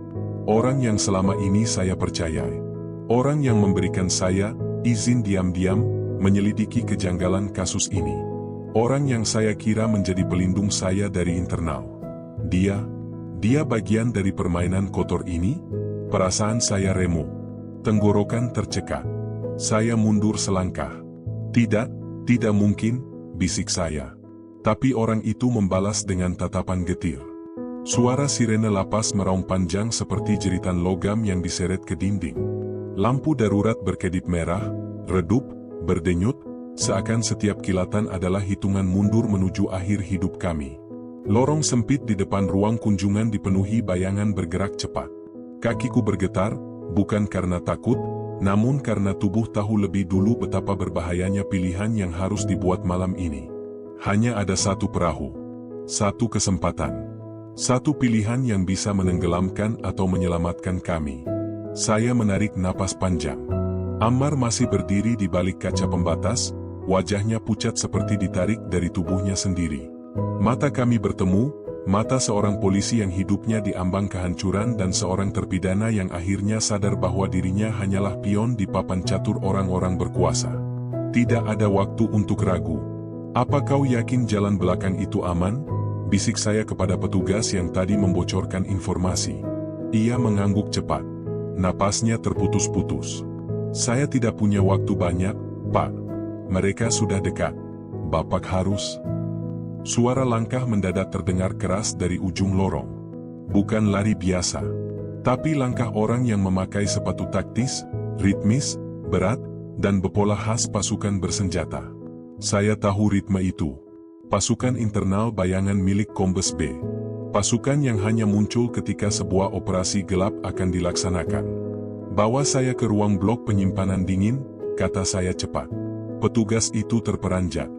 Orang yang selama ini saya percayai. Orang yang memberikan saya izin diam-diam menyelidiki kejanggalan kasus ini. Orang yang saya kira menjadi pelindung saya dari internal. Dia bagian dari permainan kotor ini? Perasaan saya remuk. Tenggorokan tercekat. Saya mundur selangkah. Tidak mungkin, bisik saya. Tapi orang itu membalas dengan tatapan getir. Suara sirene lapas meraung panjang seperti jeritan logam yang diseret ke dinding. Lampu darurat berkedip merah, redup, berdenyut, seakan setiap kilatan adalah hitungan mundur menuju akhir hidup kami. Lorong sempit di depan ruang kunjungan dipenuhi bayangan bergerak cepat. Kakiku bergetar, bukan karena takut, namun karena tubuh tahu lebih dulu betapa berbahayanya pilihan yang harus dibuat malam ini. Hanya ada satu perahu. Satu kesempatan. Satu pilihan yang bisa menenggelamkan atau menyelamatkan kami. Saya menarik napas panjang. Ammar masih berdiri di balik kaca pembatas, wajahnya pucat seperti ditarik dari tubuhnya sendiri. Mata kami bertemu, mata seorang polisi yang hidupnya diambang kehancuran dan seorang terpidana yang akhirnya sadar bahwa dirinya hanyalah pion di papan catur orang-orang berkuasa. Tidak ada waktu untuk ragu. "Apa kau yakin jalan belakang itu aman?" bisik saya kepada petugas yang tadi membocorkan informasi. Ia mengangguk cepat. Napasnya terputus-putus. "Saya tidak punya waktu banyak, Pak. Mereka sudah dekat. Bapak harus..." Suara langkah mendadak terdengar keras dari ujung lorong. Bukan lari biasa, tapi langkah orang yang memakai sepatu taktis, ritmis, berat, dan berpola khas pasukan bersenjata. Saya tahu ritme itu. Pasukan internal bayangan milik Kombes B. Pasukan yang hanya muncul ketika sebuah operasi gelap akan dilaksanakan. "Bawa saya ke ruang blok penyimpanan dingin," kata saya cepat. Petugas itu terperanjat.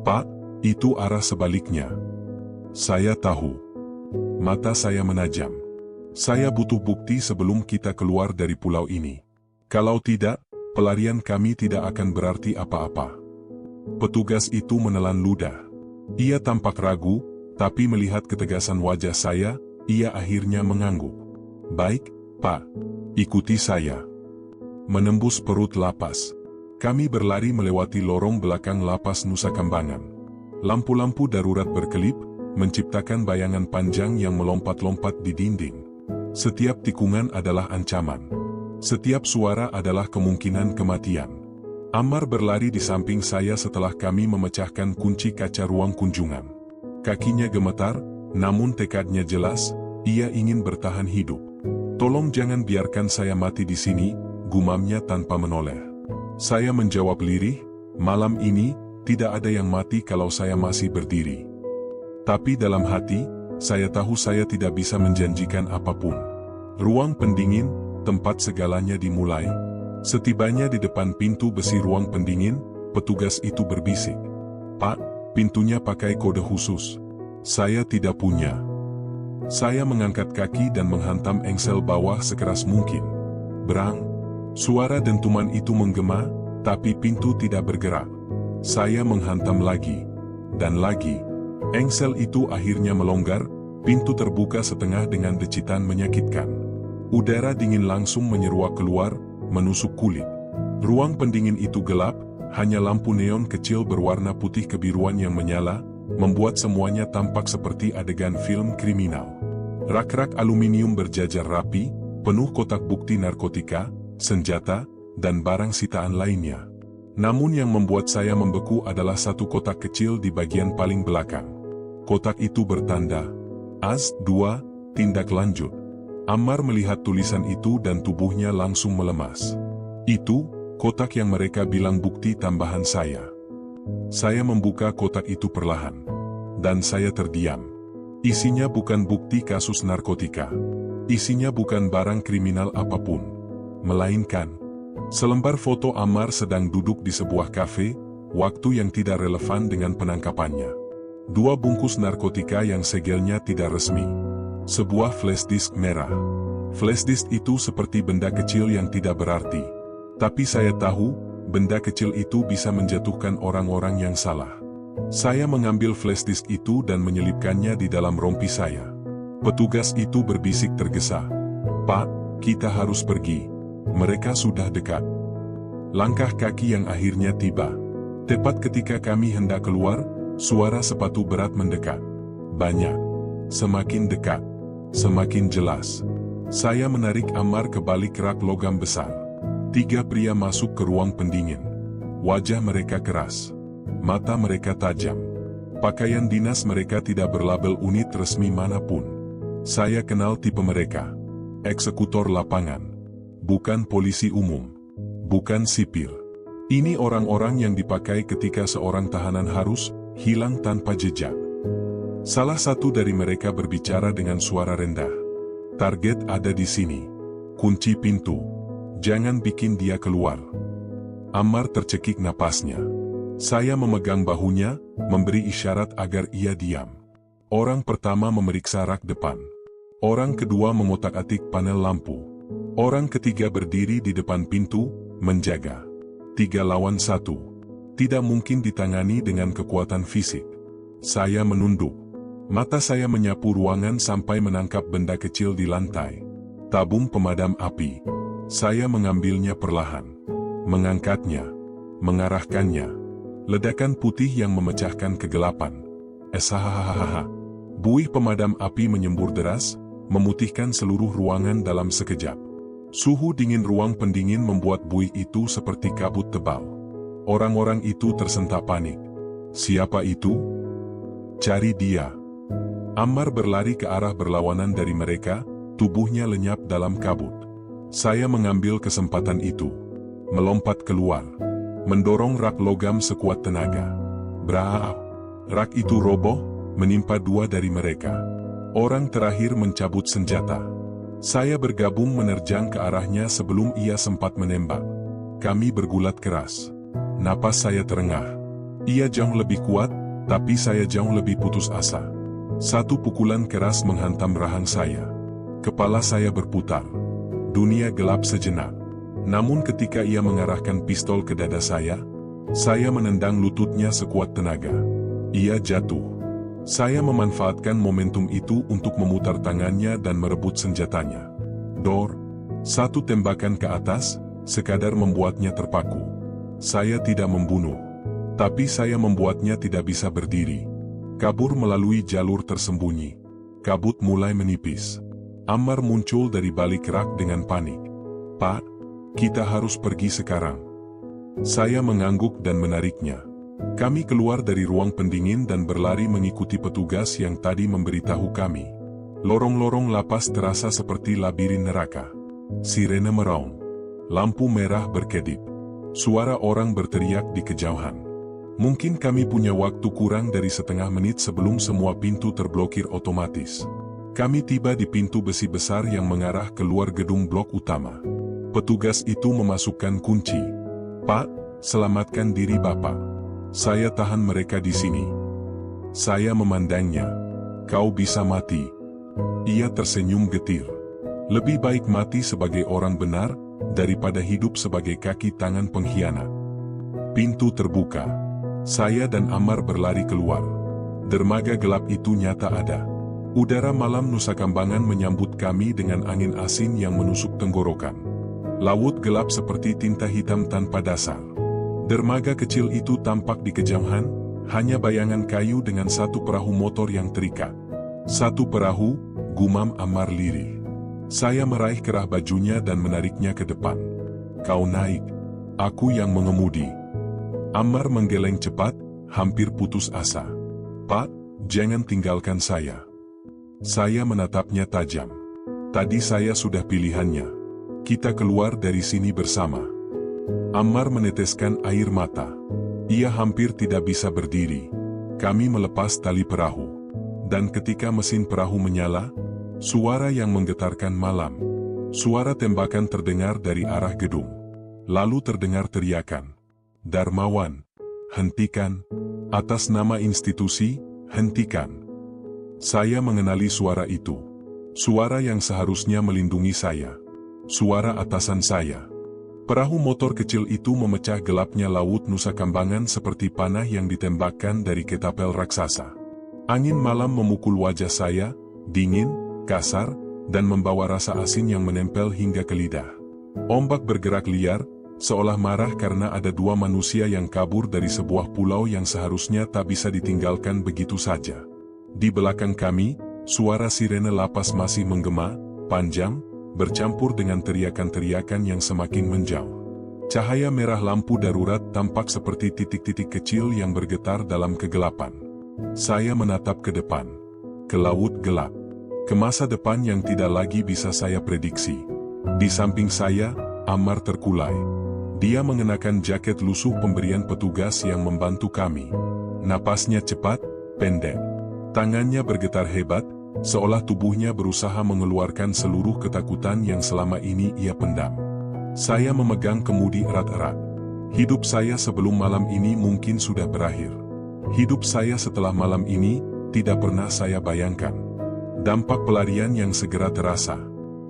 "Pak, itu arah sebaliknya." Saya tahu. Mata saya menajam. Saya butuh bukti sebelum kita keluar dari pulau ini. Kalau tidak, pelarian kami tidak akan berarti apa-apa. Petugas itu menelan ludah. Ia tampak ragu, tapi melihat ketegasan wajah saya, ia akhirnya mengangguk. "Baik, Pak. Ikuti saya." Menembus perut lapas. Kami berlari melewati lorong belakang lapas Nusa Kambangan. Lampu-lampu darurat berkelip, menciptakan bayangan panjang yang melompat-lompat di dinding. Setiap tikungan adalah ancaman. Setiap suara adalah kemungkinan kematian. Ammar berlari di samping saya setelah kami memecahkan kunci kaca ruang kunjungan. Kakinya gemetar, namun tekadnya jelas, ia ingin bertahan hidup. "Tolong jangan biarkan saya mati di sini," gumamnya tanpa menoleh. Saya menjawab lirih, "Malam ini, tidak ada yang mati kalau saya masih berdiri." Tapi dalam hati, saya tahu saya tidak bisa menjanjikan apapun. Ruang pendingin, tempat segalanya dimulai. Setibanya di depan pintu besi ruang pendingin, petugas itu berbisik. "Pak, pintunya pakai kode khusus." Saya tidak punya. Saya mengangkat kaki dan menghantam engsel bawah sekeras mungkin. Brang! Suara dentuman itu menggema, tapi pintu tidak bergerak. Saya menghantam lagi. Dan lagi. Engsel itu akhirnya melonggar, pintu terbuka setengah dengan decitan menyakitkan. Udara dingin langsung menyeruak keluar, menusuk kulit. Ruang pendingin itu gelap, hanya lampu neon kecil berwarna putih kebiruan yang menyala, membuat semuanya tampak seperti adegan film kriminal. Rak-rak aluminium berjajar rapi, penuh kotak bukti narkotika, senjata, dan barang sitaan lainnya. Namun yang membuat saya membeku adalah satu kotak kecil di bagian paling belakang. Kotak itu bertanda AS-2, tindak lanjut. Ammar melihat tulisan itu dan tubuhnya langsung melemas. Itu, kotak yang mereka bilang bukti tambahan saya. Saya membuka kotak itu perlahan. Dan saya terdiam. Isinya bukan bukti kasus narkotika. Isinya bukan barang kriminal apapun. Melainkan selembar foto Ammar sedang duduk di sebuah kafe, waktu yang tidak relevan dengan penangkapannya. 2 bungkus narkotika yang segelnya tidak resmi. Sebuah flash disk merah. Flash disk itu seperti benda kecil yang tidak berarti. Tapi saya tahu, benda kecil itu bisa menjatuhkan orang-orang yang salah. Saya mengambil flash disk itu dan menyelipkannya di dalam rompi saya. Petugas itu berbisik tergesa. "Pak, kita harus pergi. Mereka sudah dekat." Langkah kaki yang akhirnya tiba. Tepat ketika kami hendak keluar, suara sepatu berat mendekat. Banyak. Semakin dekat. Semakin jelas. Saya menarik Ammar ke balik rak logam besar. 3 pria masuk ke ruang pendingin. Wajah mereka keras. Mata mereka tajam. Pakaian dinas mereka tidak berlabel unit resmi manapun. Saya kenal tipe mereka. Eksekutor lapangan. Bukan polisi umum. Bukan sipir. Ini orang-orang yang dipakai ketika seorang tahanan harus hilang tanpa jejak. Salah satu dari mereka berbicara dengan suara rendah. "Target ada di sini. Kunci pintu. Jangan bikin dia keluar." Ammar tercekik napasnya. Saya memegang bahunya, memberi isyarat agar ia diam. Orang pertama memeriksa rak depan. Orang kedua mengotak-atik panel lampu. Orang ketiga berdiri di depan pintu, menjaga. 3 lawan 1. Tidak mungkin ditangani dengan kekuatan fisik. Saya menunduk. Mata saya menyapu ruangan sampai menangkap benda kecil di lantai. Tabung pemadam api. Saya mengambilnya perlahan. Mengangkatnya. Mengarahkannya. Ledakan putih yang memecahkan kegelapan. Hahaha. Buih pemadam api menyembur deras, memutihkan seluruh ruangan dalam sekejap. Suhu dingin ruang pendingin membuat buih itu seperti kabut tebal. Orang-orang itu tersentak panik. "Siapa itu? Cari dia." Ammar berlari ke arah berlawanan dari mereka, tubuhnya lenyap dalam kabut. Saya mengambil kesempatan itu. Melompat keluar. Mendorong rak logam sekuat tenaga. Braaah! Rak itu roboh, menimpa 2 dari mereka. Orang terakhir mencabut senjata. Saya bergabung menerjang ke arahnya sebelum ia sempat menembak. Kami bergulat keras. Napas saya terengah. Ia jauh lebih kuat, tapi saya jauh lebih putus asa. 1 pukulan keras menghantam rahang saya. Kepala saya berputar. Dunia gelap sejenak. Namun ketika ia mengarahkan pistol ke dada saya menendang lututnya sekuat tenaga. Ia jatuh. Saya memanfaatkan momentum itu untuk memutar tangannya dan merebut senjatanya. Dor! 1 tembakan ke atas, sekadar membuatnya terpaku. Saya tidak membunuh. Tapi saya membuatnya tidak bisa berdiri. Kabur melalui jalur tersembunyi. Kabut mulai menipis. Ammar muncul dari balik rak dengan panik. "Pak, kita harus pergi sekarang." Saya mengangguk dan menariknya. Kami keluar dari ruang pendingin dan berlari mengikuti petugas yang tadi memberitahu kami. Lorong-lorong lapas terasa seperti labirin neraka. Sirene meraung. Lampu merah berkedip. Suara orang berteriak di kejauhan. Mungkin kami punya waktu kurang dari setengah menit sebelum semua pintu terblokir otomatis. Kami tiba di pintu besi besar yang mengarah keluar gedung blok utama. Petugas itu memasukkan kunci. "Pak, selamatkan diri Bapak. Saya tahan mereka di sini." Saya memandangnya. "Kau bisa mati." Ia tersenyum getir. "Lebih baik mati sebagai orang benar, daripada hidup sebagai kaki tangan pengkhianat." Pintu terbuka. Saya dan Ammar berlari keluar. Dermaga gelap itu nyata ada. Udara malam Nusa Kambangan menyambut kami dengan angin asin yang menusuk tenggorokan. Laut gelap seperti tinta hitam tanpa dasar. Dermaga kecil itu tampak di kejauhan, hanya bayangan kayu dengan 1 perahu motor yang terikat. 1 perahu, gumam Ammar lirih. Saya meraih kerah bajunya dan menariknya ke depan. "Kau naik. Aku yang mengemudi." Ammar menggeleng cepat, hampir putus asa. "Pak, jangan tinggalkan saya." Saya menatapnya tajam. Tadi saya sudah pilihannya. Kita keluar dari sini bersama. Ammar meneteskan air mata. Ia hampir tidak bisa berdiri. Kami melepas tali perahu. Dan ketika mesin perahu menyala, suara yang menggetarkan malam. Suara tembakan terdengar dari arah gedung. Lalu terdengar teriakan. Darmawan, hentikan. Atas nama institusi, hentikan. Saya mengenali suara itu. Suara yang seharusnya melindungi saya. Suara atasan saya. Perahu motor kecil itu memecah gelapnya laut Nusa Kambangan seperti panah yang ditembakkan dari ketapel raksasa. Angin malam memukul wajah saya, dingin, kasar, dan membawa rasa asin yang menempel hingga ke lidah. Ombak bergerak liar, seolah marah karena ada dua manusia yang kabur dari sebuah pulau yang seharusnya tak bisa ditinggalkan begitu saja. Di belakang kami, suara sirene lapas masih menggema, panjang, bercampur dengan teriakan-teriakan yang semakin menjauh. Cahaya merah lampu darurat tampak seperti titik-titik kecil yang bergetar dalam kegelapan. Saya menatap ke depan, ke laut gelap, ke masa depan yang tidak lagi bisa saya prediksi. Di samping saya, Ammar terkulai. Dia mengenakan jaket lusuh pemberian petugas yang membantu kami. Napasnya cepat, pendek. Tangannya bergetar hebat, seolah tubuhnya berusaha mengeluarkan seluruh ketakutan yang selama ini ia pendam. Saya memegang kemudi erat-erat. Hidup saya sebelum malam ini mungkin sudah berakhir. Hidup saya setelah malam ini, tidak pernah saya bayangkan. Dampak pelarian yang segera terasa.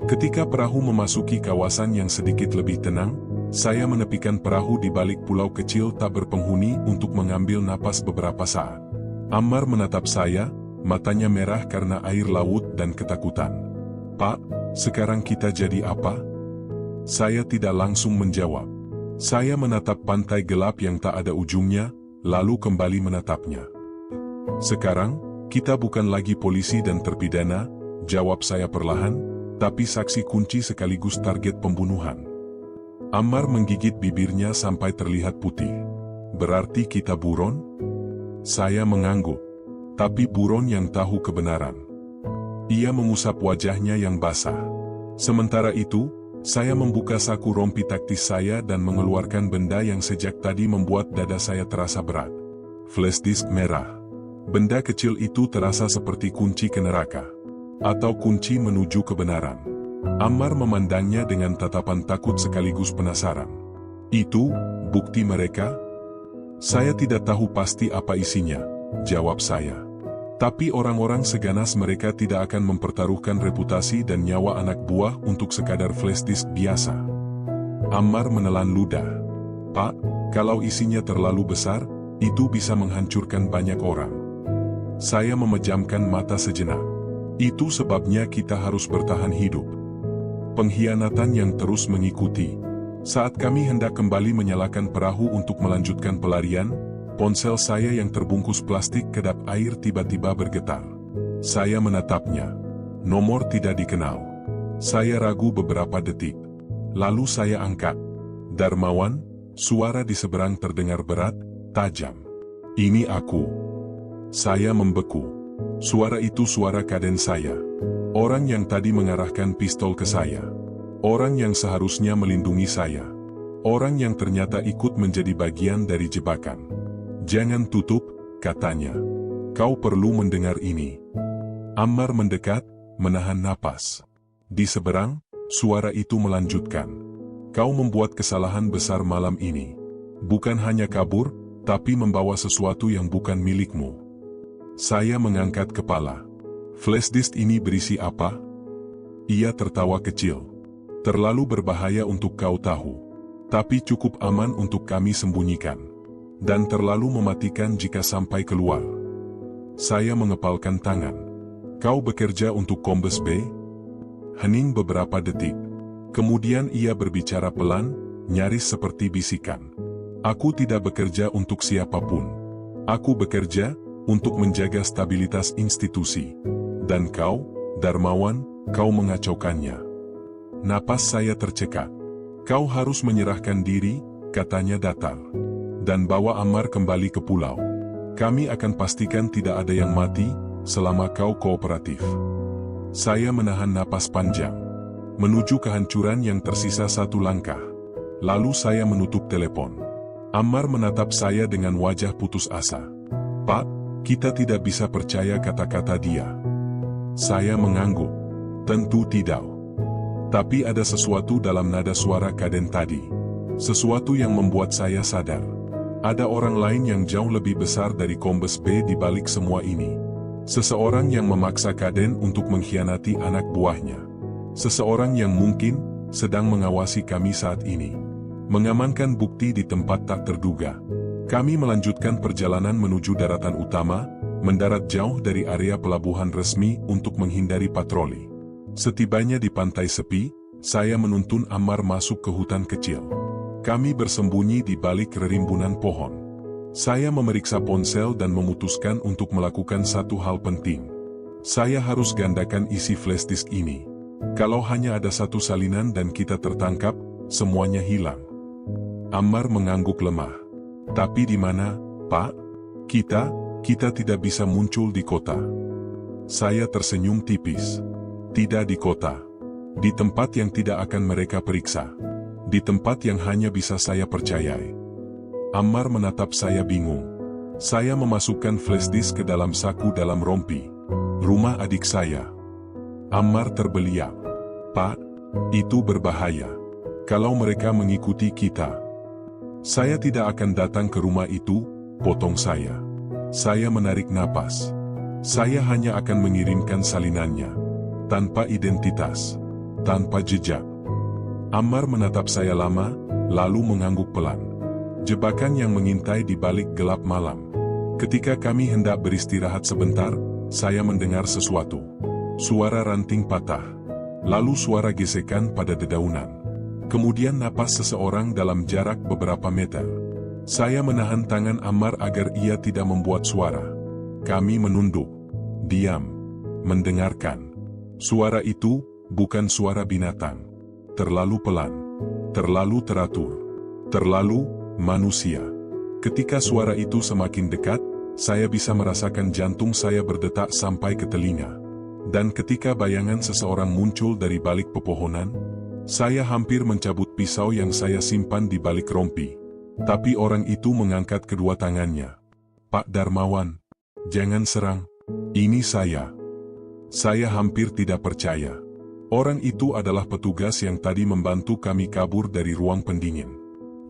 Ketika perahu memasuki kawasan yang sedikit lebih tenang, saya menepikan perahu di balik pulau kecil tak berpenghuni untuk mengambil napas beberapa saat. Ammar menatap saya, matanya merah karena air laut dan ketakutan. "Pak, sekarang kita jadi apa?" Saya tidak langsung menjawab. Saya menatap pantai gelap yang tak ada ujungnya, lalu kembali menatapnya. "Sekarang, kita bukan lagi polisi dan terpidana," jawab saya perlahan, "tapi saksi kunci sekaligus target pembunuhan." Ammar menggigit bibirnya sampai terlihat putih. "Berarti kita buron?" Saya mengangguk. Tapi buron yang tahu kebenaran. Ia mengusap wajahnya yang basah. Sementara itu, saya membuka saku rompi taktis saya dan mengeluarkan benda yang sejak tadi membuat dada saya terasa berat. Flash disk merah. Benda kecil itu terasa seperti kunci ke neraka. Atau kunci menuju kebenaran. Ammar memandangnya dengan tatapan takut sekaligus penasaran. "Itu, bukti mereka?" "Saya tidak tahu pasti apa isinya," jawab saya. "Tapi orang-orang seganas mereka tidak akan mempertaruhkan reputasi dan nyawa anak buah untuk sekadar flash disk biasa." Ammar menelan ludah. "Pak, kalau isinya terlalu besar, itu bisa menghancurkan banyak orang." Saya memejamkan mata sejenak. "Itu sebabnya kita harus bertahan hidup." Pengkhianatan yang terus mengikuti. Saat kami hendak kembali menyalakan perahu untuk melanjutkan pelarian, ponsel saya yang terbungkus plastik kedap air tiba-tiba bergetar. Saya menatapnya. Nomor tidak dikenal. Saya ragu beberapa detik. Lalu saya angkat. "Darmawan," suara di seberang terdengar berat, tajam. "Ini aku." Saya membeku. Suara itu suara kaden saya. Orang yang tadi mengarahkan pistol ke saya. Orang yang seharusnya melindungi saya. Orang yang ternyata ikut menjadi bagian dari jebakan. "Jangan tutup," katanya. "Kau perlu mendengar ini." Ammar mendekat, menahan napas. Di seberang, suara itu melanjutkan. "Kau membuat kesalahan besar malam ini. Bukan hanya kabur, tapi membawa sesuatu yang bukan milikmu." Saya mengangkat kepala. "Flash disk ini berisi apa?" Ia tertawa kecil. "Terlalu berbahaya untuk kau tahu. Tapi cukup aman untuk kami sembunyikan. Dan terlalu mematikan jika sampai keluar." Saya mengepalkan tangan. "Kau bekerja untuk Kombes B?" Hening beberapa detik. Kemudian ia berbicara pelan, nyaris seperti bisikan. "Aku tidak bekerja untuk siapapun. Aku bekerja untuk menjaga stabilitas institusi. Dan kau, Darmawan, kau mengacaukannya." Napas saya tercekat. "Kau harus menyerahkan diri," katanya datar. "Dan bawa Ammar kembali ke pulau. Kami akan pastikan tidak ada yang mati, selama kau kooperatif." Saya menahan napas panjang. Menuju kehancuran yang tersisa satu langkah. Lalu saya menutup telepon. Ammar menatap saya dengan wajah putus asa. "Pak, kita tidak bisa percaya kata-kata dia." Saya mengangguk. "Tentu tidak. Tapi ada sesuatu dalam nada suara Kaden tadi. Sesuatu yang membuat saya sadar. Ada orang lain yang jauh lebih besar dari Kombes B di balik semua ini. Seseorang yang memaksa Kaden untuk mengkhianati anak buahnya. Seseorang yang mungkin sedang mengawasi kami saat ini. Mengamankan bukti di tempat tak terduga. Kami melanjutkan perjalanan menuju daratan utama, mendarat jauh dari area pelabuhan resmi untuk menghindari patroli. Setibanya di pantai sepi, saya menuntun Ammar masuk ke hutan kecil. Kami bersembunyi di balik rerimbunan pohon. Saya memeriksa ponsel dan memutuskan untuk melakukan satu hal penting. Saya harus gandakan isi flash disk ini. Kalau hanya ada satu salinan dan kita tertangkap, semuanya hilang. Ammar mengangguk lemah. "Tapi di mana, Pak? Kita tidak bisa muncul di kota." Saya tersenyum tipis. "Tidak di kota. Di tempat yang tidak akan mereka periksa. Di tempat yang hanya bisa saya percayai." Ammar menatap saya bingung. Saya memasukkan flash disk ke dalam saku dalam rompi. "Rumah adik saya." Ammar terbeliak. "Pak, itu berbahaya. Kalau mereka mengikuti kita." "Saya tidak akan datang ke rumah itu," potong saya. Saya menarik napas. "Saya hanya akan mengirimkan salinannya. Tanpa identitas. Tanpa jejak." Ammar menatap saya lama, lalu mengangguk pelan. Jebakan yang mengintai di balik gelap malam. Ketika kami hendak beristirahat sebentar, saya mendengar sesuatu. Suara ranting patah. Lalu suara gesekan pada dedaunan. Kemudian napas seseorang dalam jarak beberapa meter. Saya menahan tangan Ammar agar ia tidak membuat suara. Kami menunduk. Diam. Mendengarkan. Suara itu bukan suara binatang. Terlalu pelan. Terlalu teratur. Terlalu manusia. Ketika suara itu semakin dekat, saya bisa merasakan jantung saya berdetak sampai ke telinga. Dan ketika bayangan seseorang muncul dari balik pepohonan, saya hampir mencabut pisau yang saya simpan di balik rompi. Tapi orang itu mengangkat kedua tangannya. "Pak Darmawan, jangan serang. Ini saya." Saya hampir tidak percaya. Orang itu adalah petugas yang tadi membantu kami kabur dari ruang pendingin.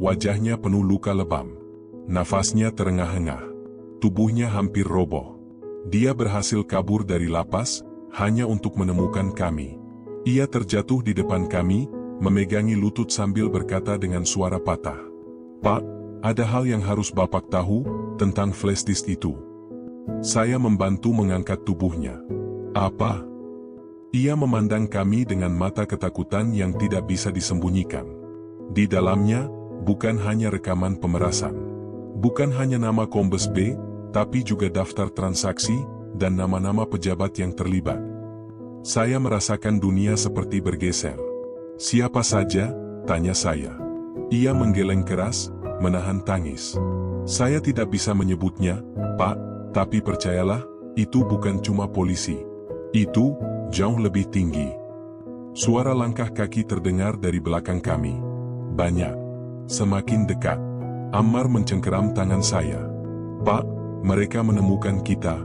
Wajahnya penuh luka lebam. Nafasnya terengah-engah. Tubuhnya hampir roboh. Dia berhasil kabur dari lapas, hanya untuk menemukan kami. Ia terjatuh di depan kami, memegangi lutut sambil berkata dengan suara patah. "Pak, ada hal yang harus Bapak tahu tentang flash disk itu." Saya membantu mengangkat tubuhnya. "Apa?" Ia memandang kami dengan mata ketakutan yang tidak bisa disembunyikan. Di dalamnya, bukan hanya rekaman pemerasan. Bukan hanya nama Kombes B, tapi juga daftar transaksi dan nama-nama pejabat yang terlibat. Saya merasakan dunia seperti bergeser. "Siapa saja?" tanya saya. Ia menggeleng keras, menahan tangis. "Saya tidak bisa menyebutnya, Pak, tapi percayalah, itu bukan cuma polisi. Itu jauh lebih tinggi." Suara langkah kaki terdengar dari belakang kami. Banyak. Semakin dekat. Ammar mencengkeram tangan saya. "Pak, mereka menemukan kita."